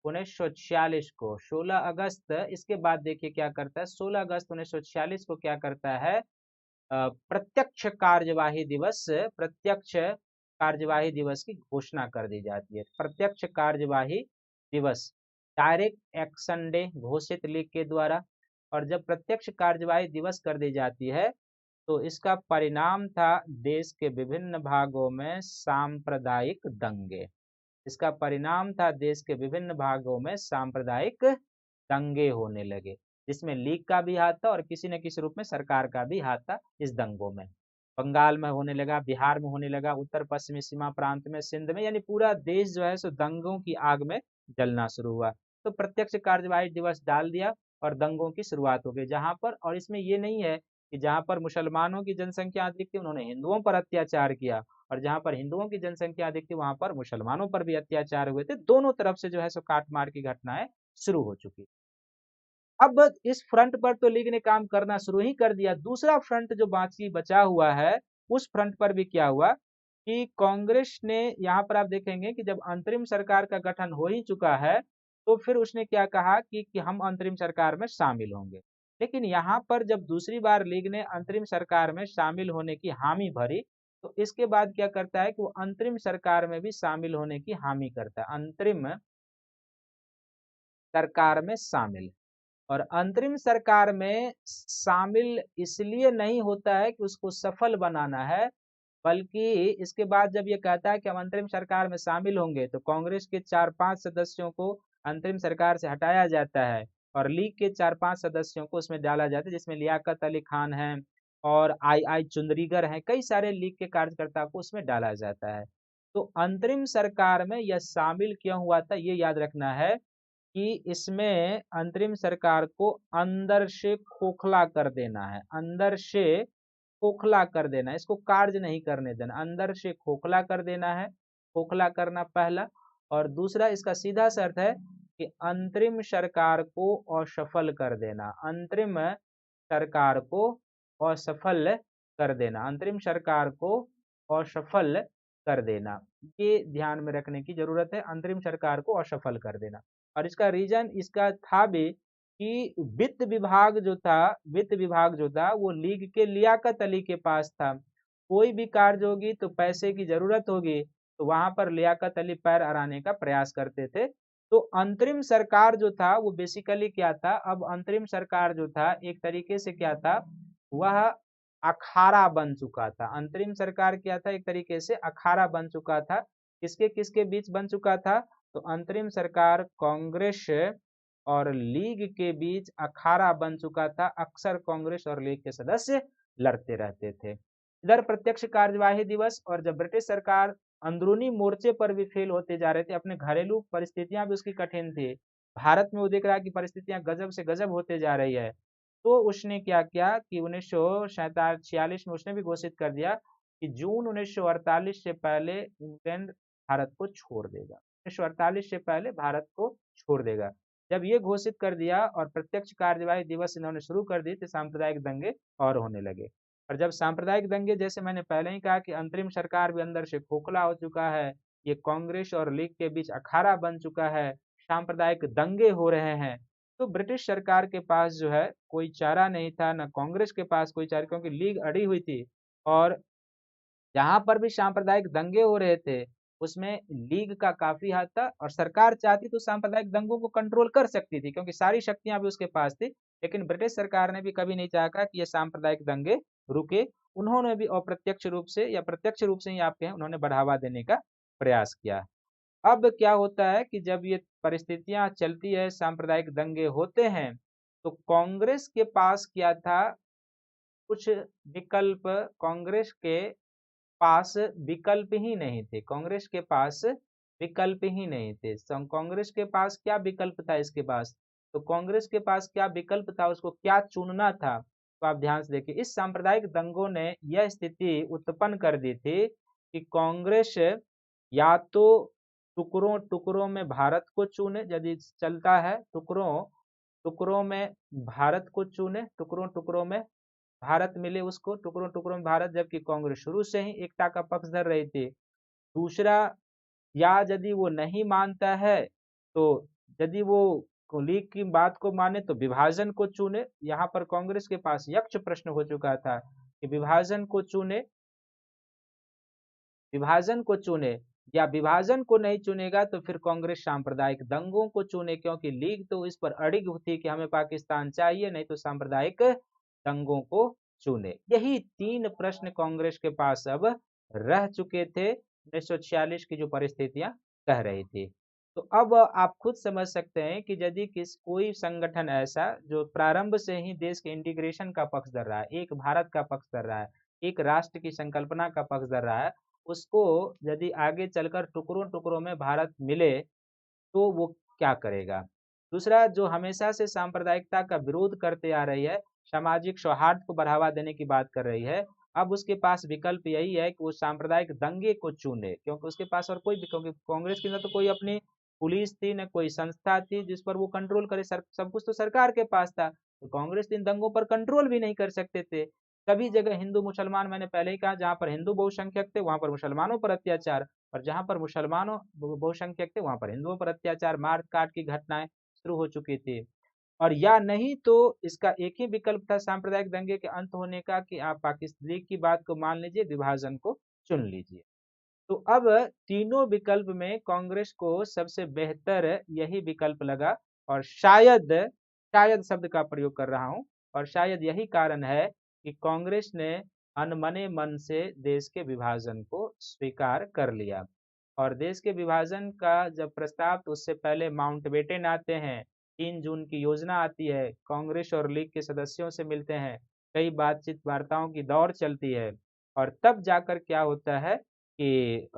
1946 को, 16 अगस्त, इसके बाद देखिए क्या करता है, 16 अगस्त 1946 को क्या करता है, प्रत्यक्ष कार्यवाही दिवस, प्रत्यक्ष कार्यवाही दिवस की घोषणा कर दी जाती है। प्रत्यक्ष कार्यवाही दिवस, डायरेक्ट एक्शन डे घोषित लीग के द्वारा। और जब प्रत्यक्ष कार्यवाही दिवस कर दी जाती है तो इसका परिणाम था देश के विभिन्न भागों में सांप्रदायिक दंगे। इसका परिणाम था देश के विभिन्न भागों में सांप्रदायिक दंगे होने लगे, जिसमें लीग का भी हाथ था और किसी न किसी रूप में सरकार का भी हाथ था इस दंगों में। बंगाल में होने लगा, बिहार में होने लगा, उत्तर पश्चिमी सीमा प्रांत में, सिंध में, यानी पूरा देश जो है सो दंगों की आग में जलना शुरू हुआ। तो प्रत्यक्ष कार्यवाही दिवस डाल दिया और दंगों की शुरुआत हो गई जहां पर। और इसमें ये नहीं है कि जहां पर मुसलमानों की जनसंख्या अधिक थी उन्होंने हिंदुओं पर अत्याचार किया, और जहां पर हिंदुओं की जनसंख्या अधिक थी वहां पर मुसलमानों पर भी अत्याचार हुए थे। दोनों तरफ से जो है सो काट मार की घटनाएं शुरू हो चुकी। अब इस फ्रंट पर तो लीग ने काम करना शुरू ही कर दिया। दूसरा फ्रंट जो बाकी बचा हुआ है, उस फ्रंट पर भी क्या हुआ कि कांग्रेस ने, यहाँ पर आप देखेंगे कि जब अंतरिम सरकार का गठन हो ही चुका है तो फिर उसने क्या कहा कि हम अंतरिम सरकार में शामिल होंगे। लेकिन यहाँ पर जब दूसरी बार लीग ने अंतरिम सरकार में शामिल होने की हामी भरी, तो इसके बाद क्या करता है कि वो अंतरिम सरकार में भी शामिल होने की हामी करता है, अंतरिम सरकार में शामिल। और अंतरिम सरकार में शामिल इसलिए नहीं होता है कि उसको सफल बनाना है, बल्कि इसके बाद जब ये कहता है कि हम अंतरिम सरकार में शामिल होंगे, तो कांग्रेस के 4-5 सदस्यों को अंतरिम सरकार से हटाया जाता है और लीग के 4-5 सदस्यों को उसमें डाला जाता है, जिसमें लियाकत अली खान है और आई चुंदरीगर हैं, कई सारे लीग के कार्यकर्ता को उसमें डाला जाता है। तो अंतरिम सरकार में यह शामिल क्यों हुआ था, ये याद रखना है कि इसमें अंतरिम सरकार को अंदर से खोखला कर देना है, अंदर से खोखला कर देना है, इसको कार्य नहीं करने देना, अंदर से खोखला कर देना है, खोखला करना पहला। और दूसरा इसका सीधा सा अर्थ है कि अंतरिम सरकार को असफल कर देना, अंतरिम सरकार को असफल कर देना, अंतरिम सरकार को असफल कर देना, ये ध्यान में रखने की जरूरत है, अंतरिम सरकार को असफल कर देना। और इसका रीजन इसका था भी कि वित्त विभाग जो था वो लीग के लियाकत अली के पास था। कोई भी कार्य होगी तो पैसे की जरूरत होगी, तो वहां पर लियाकत अली पैर अड़ाने का प्रयास करते थे। तो अंतरिम सरकार जो था वो बेसिकली क्या था, अब अंतरिम सरकार जो था एक तरीके से क्या था, वह अखाड़ा बन चुका था। अंतरिम सरकार क्या था, एक तरीके से अखाड़ा बन चुका था। किसके किसके बीच बन चुका था, तो अंतरिम सरकार कांग्रेस और लीग के बीच अखाड़ा बन चुका था। अक्सर कांग्रेस और लीग के सदस्य लड़ते रहते थे। इधर प्रत्यक्ष कार्यवाही दिवस, और जब ब्रिटिश सरकार अंदरूनी मोर्चे पर भी फेल होते जा रहे थे, अपने घरेलू परिस्थितियां भी उसकी कठिन थी, भारत में वो देख रहा है कि परिस्थितियां गजब से गजब होते जा रही है, तो उसने क्या किया कि 1946 में उसने भी घोषित कर दिया कि जून 1948 से पहले इंग्लैंड भारत को छोड़ देगा, 1948 से पहले भारत को छोड़ देगा। जब ये घोषित कर दिया और प्रत्यक्ष कार्यवाही दिवस इन्होंने शुरू कर दी, तो सांप्रदायिक दंगे और होने लगे। और जब सांप्रदायिक दंगे, जैसे मैंने पहले ही कहा कि अंतरिम सरकार भी अंदर से खोखला हो चुका है, ये कांग्रेस और लीग के बीच अखाड़ा बन चुका है, सांप्रदायिक दंगे हो रहे हैं, तो ब्रिटिश सरकार के पास जो है कोई चारा नहीं था, न कांग्रेस के पास कोई चारा, क्योंकि लीग अड़ी हुई थी। और जहां पर भी सांप्रदायिक दंगे हो रहे थे उसमें लीग का काफी हाथ था, और सरकार चाहती तो सांप्रदायिक दंगों को कंट्रोल कर सकती थी, क्योंकि सारी शक्तियां भी उसके पास थी। लेकिन ब्रिटिश सरकार ने भी कभी नहीं चाहा कि ये सांप्रदायिक दंगे रुके। उन्होंने भी अप्रत्यक्ष रूप से या प्रत्यक्ष रूप से ही आप कहें, उन्होंने बढ़ावा देने का प्रयास किया। अब क्या होता है कि जब ये परिस्थितियां चलती है, सांप्रदायिक दंगे होते हैं, तो कांग्रेस के पास क्या था, कुछ विकल्प कांग्रेस के पास विकल्प ही नहीं थे, कांग्रेस के पास विकल्प ही नहीं थे। कांग्रेस के पास क्या विकल्प था, इसके पास, तो कांग्रेस के पास क्या विकल्प था, उसको क्या चुनना था, तो आप ध्यान से देखिए, इस सांप्रदायिक दंगों ने यह स्थिति उत्पन्न कर दी थी कि कांग्रेस या तो टुकड़ों टुकड़ों में भारत को चुने, यदि चलता है टुकड़ों टुकड़ों में भारत को चुने, टुकड़ों टुकड़ों में भारत मिले उसको, टुकड़ों टुकड़ों में भारत, जबकि कांग्रेस शुरू से ही एकता का पक्ष धर रही थी। दूसरा, या यदि वो नहीं मानता है, तो यदि वो लीग की बात को माने तो विभाजन को चुने। यहाँ पर कांग्रेस के पास यक्ष प्रश्न हो चुका था कि विभाजन को चुने, या विभाजन को नहीं चुनेगा तो फिर कांग्रेस सांप्रदायिक दंगों को चुने, क्योंकि लीग तो इस पर अड़िग थी कि हमें पाकिस्तान चाहिए, नहीं तो सांप्रदायिक दंगों को चुने। यही तीन प्रश्न कांग्रेस के पास अब रह चुके थे, 1946 की जो परिस्थितियां कह रही थी। तो अब आप खुद समझ सकते हैं कि यदि कोई संगठन ऐसा जो प्रारंभ से ही देश के इंटीग्रेशन का पक्ष धर रहा है, एक भारत का पक्ष धर रहा है, एक राष्ट्र की संकल्पना का पक्ष धर रहा है, उसको यदि आगे चलकर टुकड़ों टुकड़ों में भारत मिले तो वो क्या करेगा। दूसरा, जो हमेशा से सांप्रदायिकता का विरोध करते आ रही है, सामाजिक सौहार्द को बढ़ावा देने की बात कर रही है, अब उसके पास विकल्प यही है कि वो सांप्रदायिक दंगे को चुने, क्योंकि उसके पास और कोई, क्योंकि कांग्रेस की न तो कोई अपनी पुलिस थी, न कोई संस्था थी जिस पर वो कंट्रोल करे, सब कुछ तो सरकार के पास था, तो कांग्रेस इन दंगों पर कंट्रोल भी नहीं कर सकते थे। सभी जगह हिंदू मुसलमान, मैंने पहले ही कहा, जहाँ पर हिंदू बहुसंख्यक थे वहाँ पर मुसलमानों पर अत्याचार, और जहाँ पर मुसलमानों बहुसंख्यक थे वहाँ पर हिंदुओं पर अत्याचार, मार काट की घटनाएं शुरू हो चुकी थी। और या नहीं तो इसका एक ही विकल्प था सांप्रदायिक दंगे के अंत होने का, कि आप पाकिस्तान लीग की बात को मान लीजिए, विभाजन को चुन लीजिए। तो अब तीनों विकल्प में कांग्रेस को सबसे बेहतर यही विकल्प लगा, और शायद, शायद शब्द का प्रयोग कर रहा हूं, और शायद यही कारण है कि कांग्रेस ने अनमने मन से देश के विभाजन को स्वीकार कर लिया। और देश के विभाजन का जब प्रस्ताव, तो उससे पहले माउंटबेटन आते हैं, 3 जून की योजना आती है, कांग्रेस और लीग के सदस्यों से मिलते हैं, कई बातचीत वार्ताओं की दौर चलती है, और तब जाकर क्या होता है कि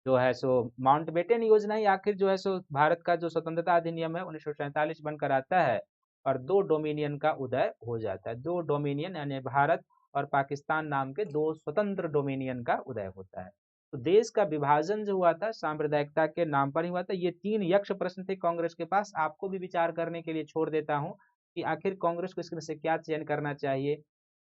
जो है सो माउंटबेटन योजना ही आखिर जो है सो भारत का जो स्वतंत्रता अधिनियम है 1947 बनकर आता है, और दो डोमिनियन का उदय हो जाता है। दो डोमिनियन यानी भारत और पाकिस्तान नाम के दो स्वतंत्र डोमिनियन का उदय होता है। तो देश का विभाजन जो हुआ था सांप्रदायिकता के नाम पर ही हुआ था। ये 3 यक्ष प्रश्न थे कांग्रेस के पास। आपको भी विचार करने के लिए छोड़ देता हूँ कि आखिर कांग्रेस को इसमें से क्या चयन करना चाहिए।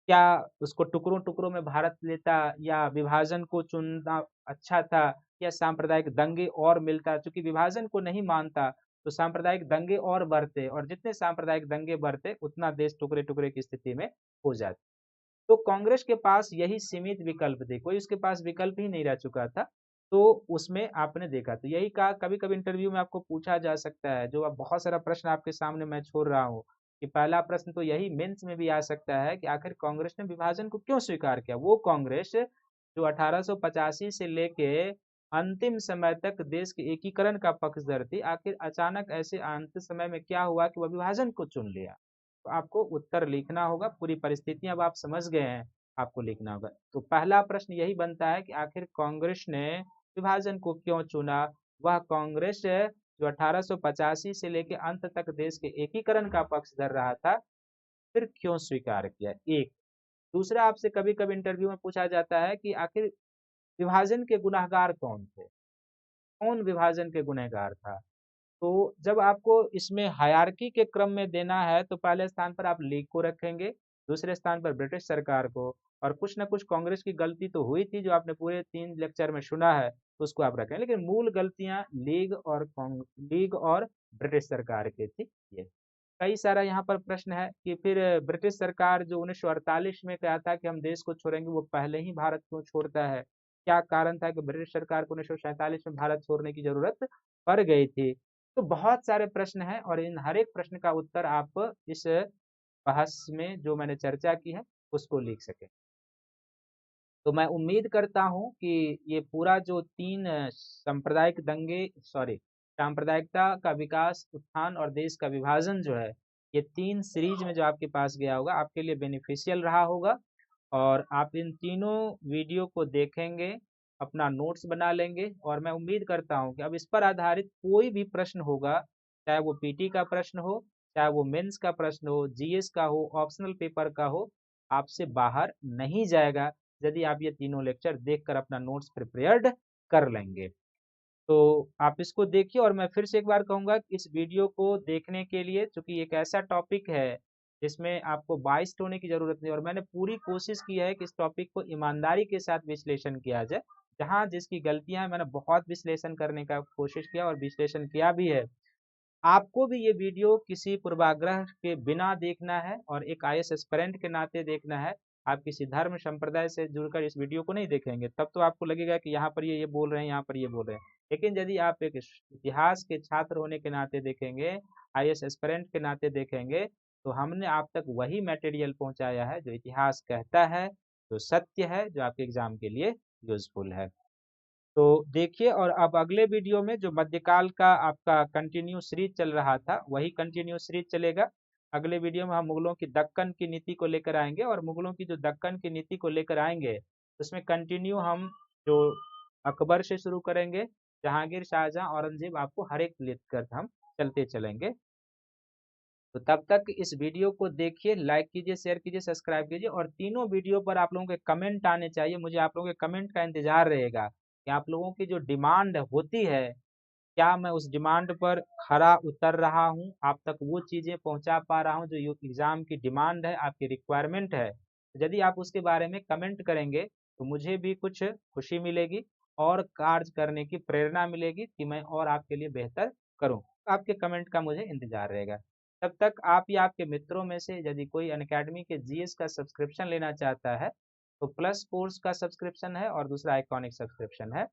क्या उसको टुकड़ों टुकड़ों में भारत लेता, या विभाजन को चुनना अच्छा था, या सांप्रदायिक दंगे और मिलता। चूंकि विभाजन को नहीं मानता तो सांप्रदायिक दंगे और बढ़ते, और जितने सांप्रदायिक दंगे बढ़ते उतना देश टुकड़े टुकड़े की स्थिति में हो जाता। तो कांग्रेस के पास यही सीमित विकल्प थे, कोई उसके पास विकल्प ही नहीं रह चुका था। तो उसमें आपने देखा, तो यही कहा, कभी कभी इंटरव्यू में आपको पूछा जा सकता है, जो अब बहुत सारा प्रश्न आपके सामने मैं छोड़ रहा हूँ, कि पहला प्रश्न तो यही मेंस में भी आ सकता है कि आखिर कांग्रेस ने विभाजन को क्यों स्वीकार किया। वो कांग्रेस जो 1885 से लेके अंतिम समय तक देश के एकीकरण का पक्षधर थी, आखिर अचानक ऐसे अंत समय में क्या हुआ कि वह विभाजन को चुन लिया। तो आपको उत्तर लिखना होगा, पूरी परिस्थितियां अब आप समझ गए हैं, आपको लिखना होगा। तो पहला प्रश्न यही बनता है कि आखिर कांग्रेस ने विभाजन को क्यों चुना। वह कांग्रेस जो 1885 से लेकर अंत तक देश के एकीकरण का पक्षधर रहा था, फिर क्यों स्वीकार किया। एक दूसरा, आपसे कभी कभी इंटरव्यू में पूछा जाता है कि आखिर विभाजन के गुनहगार कौन थे, कौन विभाजन के गुनहगार था। तो जब आपको इसमें हायरार्की के क्रम में देना है, तो पहले स्थान पर आप लीग को रखेंगे, दूसरे स्थान पर ब्रिटिश सरकार को, और कुछ ना कुछ कांग्रेस की गलती तो हुई थी जो आपने पूरे 3 लेक्चर में सुना है, तो उसको आप रखें। लेकिन मूल गलतियां लीग और ब्रिटिश सरकार की थी। ये कई सारा यहाँ पर प्रश्न है कि फिर ब्रिटिश सरकार जो 1948 में कहा था कि हम देश को छोड़ेंगे, वो पहले ही भारत क्यों छोड़ता है। क्या कारण था कि ब्रिटिश सरकार को 1947 में भारत छोड़ने की जरूरत पड़ गई थी। तो बहुत सारे प्रश्न हैं, और इन हर एक प्रश्न का उत्तर आप इस बहस में जो मैंने चर्चा की है उसको लिख सकें। तो मैं उम्मीद करता हूं कि ये पूरा जो 3 सांप्रदायिक दंगे, सॉरी, सांप्रदायिकता का विकास, उत्थान और देश का विभाजन जो है, ये 3 सीरीज में जो आपके पास गया होगा, आपके लिए बेनिफिशियल रहा होगा। और आप इन तीनों वीडियो को देखेंगे, अपना नोट्स बना लेंगे, और मैं उम्मीद करता हूं कि अब इस पर आधारित कोई भी प्रश्न होगा, चाहे वो पीटी का प्रश्न हो, चाहे वो मेंस का प्रश्न हो, जीएस का हो, ऑप्शनल पेपर का हो, आपसे बाहर नहीं जाएगा यदि आप ये तीनों लेक्चर देखकर अपना नोट्स प्रिपेयर्ड कर लेंगे। तो आप इसको देखिए, और मैं फिर से एक बार कहूंगा कि इस वीडियो को देखने के लिए, चूंकि एक ऐसा टॉपिक है जिसमें आपको बाइस्ड होने की जरूरत नहीं, और मैंने पूरी कोशिश की है कि इस टॉपिक को ईमानदारी के साथ विश्लेषण किया जाए। जहां जिसकी गलतियां हैं, मैंने बहुत विश्लेषण करने का कोशिश किया और विश्लेषण किया भी है। आपको भी ये वीडियो किसी पूर्वाग्रह के बिना देखना है, और एक आईएएस एस्पिरेंट के नाते देखना है। आप किसी धर्म संप्रदाय से जुड़कर इस वीडियो को नहीं देखेंगे, तब तो आपको लगेगा कि यहाँ पर ये बोल रहे हैं, यहाँ पर ये बोल रहे हैं। लेकिन यदि आप एक इतिहास के छात्र होने के नाते देखेंगे, आईएएस एस्पिरेंट के नाते देखेंगे, तो हमने आप तक वही मटेरियल पहुंचाया है जो इतिहास कहता है, जो सत्य है, जो आपके एग्जाम के लिए यूजफुल है। तो देखिए, और अब अगले वीडियो में जो मध्यकाल का आपका कंटिन्यू सीरीज चल रहा था, वही कंटिन्यू सीरीज चलेगा। अगले वीडियो में हम मुगलों की दक्कन की नीति को लेकर आएंगे, और मुगलों की जो दक्कन की नीति को लेकर आएंगे, उसमें कंटिन्यू हम जो अकबर से शुरू करेंगे, जहांगीर, शाहजहां, औरंगजेब, आपको हर एक लिख कर हम चलते चलेंगे। तो तब तक इस वीडियो को देखिए, लाइक कीजिए, शेयर कीजिए, सब्सक्राइब कीजिए, और तीनों वीडियो पर आप लोगों के कमेंट आने चाहिए। मुझे आप लोगों के कमेंट का इंतजार रहेगा कि आप लोगों की जो डिमांड होती है, क्या मैं उस डिमांड पर खरा उतर रहा हूँ, आप तक वो चीज़ें पहुँचा पा रहा हूँ जो एग्ज़ाम की डिमांड है, आपकी रिक्वायरमेंट है। यदि आप उसके बारे में कमेंट करेंगे तो मुझे भी कुछ खुशी मिलेगी और कार्य करने की प्रेरणा मिलेगी कि मैं और आपके लिए बेहतर करूं। आपके कमेंट का मुझे इंतजार रहेगा। तब तक आप या आपके मित्रों में से यदि कोई अनअकैडमी के जीएस का सब्सक्रिप्शन लेना चाहता है तो प्लस कोर्स का सब्सक्रिप्शन है और दूसरा आइकॉनिक सब्सक्रिप्शन है।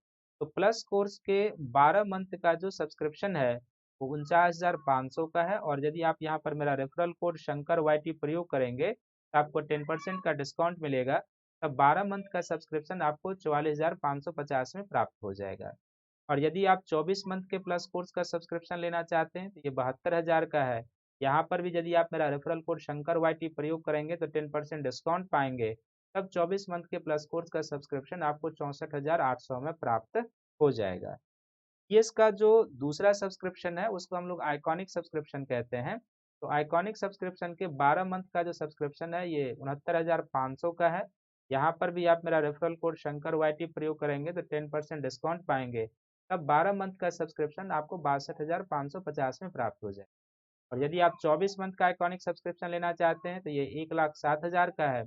तो प्लस कोर्स के 12 मंथ का जो सब्सक्रिप्शन है वो 49,500 का है, और यदि आप यहाँ पर मेरा रेफरल कोड शंकर वाईटी प्रयोग करेंगे तो आपको 10% का डिस्काउंट मिलेगा। तब 12 मंथ का सब्सक्रिप्शन आपको 44,550 में प्राप्त हो जाएगा। और यदि आप 24 मंथ के प्लस कोर्स का सब्सक्रिप्शन लेना चाहते हैं तो ये 72,000 का है। यहाँ पर भी यदि आप मेरा रेफरल कोड शंकर वाईटी प्रयोग करेंगे तो 10% डिस्काउंट पाएंगे। तब 24 मंथ के प्लस कोर्स का सब्सक्रिप्शन आपको 64,800 में प्राप्त हो जाएगा। इसका जो दूसरा सब्सक्रिप्शन है उसको हम लोग आइकॉनिक सब्सक्रिप्शन कहते हैं। तो आइकॉनिक सब्सक्रिप्शन के 12 मंथ का जो सब्सक्रिप्शन है ये 69,500 का है। यहाँ पर भी आप मेरा रेफरल कोड शंकर वाईटी प्रयोग करेंगे तो 10% डिस्काउंट पाएंगे। तब 12 मंथ का सब्सक्रिप्शन आपको 62,550 में प्राप्त हो जाए। और यदि आप 24 मंथ का आइकॉनिक सब्सक्रिप्शन लेना चाहते हैं तो ये 1,07,000 का है।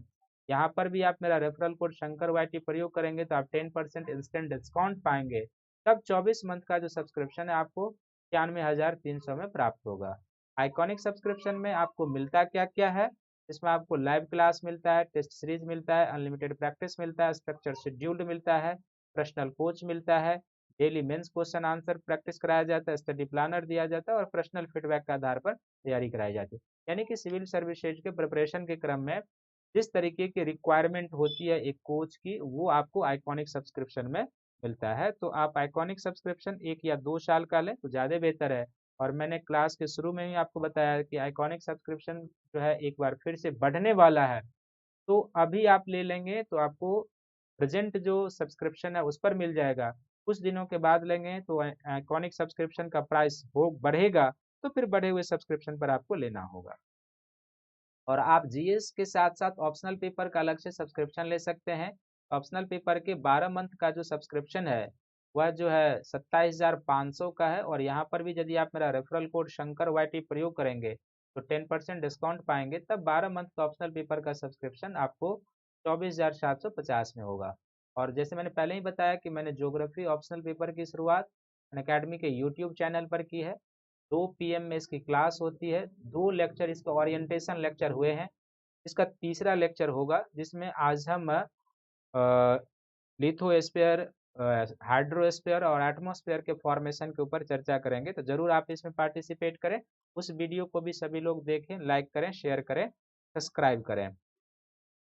यहाँ पर भी आप मेरा रेफरल कोड शंकर वाईटी प्रयोग करेंगे तो आप 10% इंस्टेंट डिस्काउंट पाएंगे। तब 24 मंथ का जो सब्सक्रिप्शन है आपको 91,300 में प्राप्त होगा। आइकॉनिक सब्सक्रिप्शन में आपको मिलता क्या क्या है? इसमें आपको लाइव क्लास मिलता है, टेस्ट सीरीज मिलता है, अनलिमिटेड प्रैक्टिस मिलता है, स्ट्रक्चर शेड्यूल्ड मिलता है, पर्सनल कोच मिलता है, daily mains question answer practice कराया जाता है, स्टडी प्लानर दिया जाता है और पर्सनल फीडबैक के आधार पर तैयारी कराई जाती है। यानी कि सिविल सर्विसेज के प्रिपरेशन के क्रम में जिस तरीके की रिक्वायरमेंट होती है एक कोच की, वो आपको आइकॉनिक सब्सक्रिप्शन में मिलता है। तो आप आइकॉनिक सब्सक्रिप्शन 1 या 2 साल का लें तो ज़्यादा बेहतर है। और मैंने क्लास के शुरू में ही आपको बताया कि आइकॉनिक सब्सक्रिप्शन जो है एक बार फिर से बढ़ने वाला है। तो अभी आप ले लेंगे तो आपको प्रेजेंट जो सब्सक्रिप्शन है उस पर मिल जाएगा। कुछ दिनों के बाद लेंगे तो आइकॉनिक सब्सक्रिप्शन का प्राइस वो बढ़ेगा, तो फिर बढ़े हुए सब्सक्रिप्शन पर आपको लेना होगा। और आप जीएस के साथ साथ ऑप्शनल पेपर का अलग से सब्सक्रिप्शन ले सकते हैं। ऑप्शनल पेपर के 12 मंथ का जो सब्सक्रिप्शन है वह जो है 27,500 का है, और यहाँ पर भी यदि आप मेरा रेफरल कोड शंकर वाईटी प्रयोग करेंगे तो 10% डिस्काउंट पाएंगे। तब 12 मंथ का ऑप्शनल पेपर का सब्सक्रिप्शन आपको 24,750 में होगा। और जैसे मैंने पहले ही बताया कि मैंने ज्योग्राफी ऑप्शनल पेपर की शुरुआत अनअकैडमी के यूट्यूब चैनल पर की है। 2 पीएम में इसकी क्लास होती है, 2 लेक्चर इसका ओरिएंटेशन लेक्चर हुए हैं। इसका तीसरा लेक्चर होगा जिसमें आज हम लिथोस्फीयर, हाइड्रोस्फीयर और एटमॉस्फेयर के फॉर्मेशन के ऊपर चर्चा करेंगे। तो जरूर आप इसमें पार्टिसिपेट करें। उस वीडियो को भी सभी लोग देखें, लाइक करें, शेयर करें, सब्सक्राइब करें।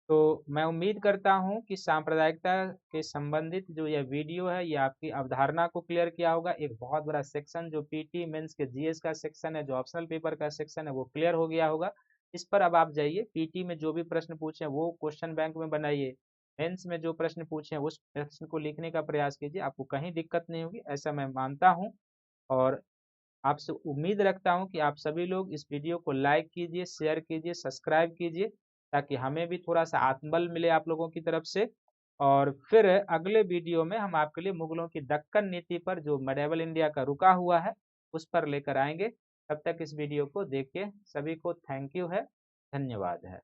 तो मैं उम्मीद करता हूं कि सांप्रदायिकता के संबंधित जो यह वीडियो है ये आपकी अवधारणा को क्लियर किया होगा। एक बहुत बड़ा सेक्शन जो पीटी मेंस के जीएस का सेक्शन है, जो ऑप्शनल पेपर का सेक्शन है, वो क्लियर हो गया होगा। इस पर अब आप जाइए, पीटी में जो भी प्रश्न पूछे वो क्वेश्चन बैंक में बनाइए, मेंस में जो प्रश्न पूछे उस प्रश्न को लिखने का प्रयास कीजिए। आपको कहीं दिक्कत नहीं होगी, ऐसा मैं मानता हूँ। और आपसे उम्मीद रखता हूँ कि आप सभी लोग इस वीडियो को लाइक कीजिए, शेयर कीजिए, सब्सक्राइब कीजिए, ताकि हमें भी थोड़ा सा आत्मबल मिले आप लोगों की तरफ से। और फिर अगले वीडियो में हम आपके लिए मुगलों की दक्कन नीति पर जो मेडिवल इंडिया का रुका हुआ है उस पर लेकर आएंगे। तब तक इस वीडियो को देखिए। सभी को थैंक यू है, धन्यवाद है।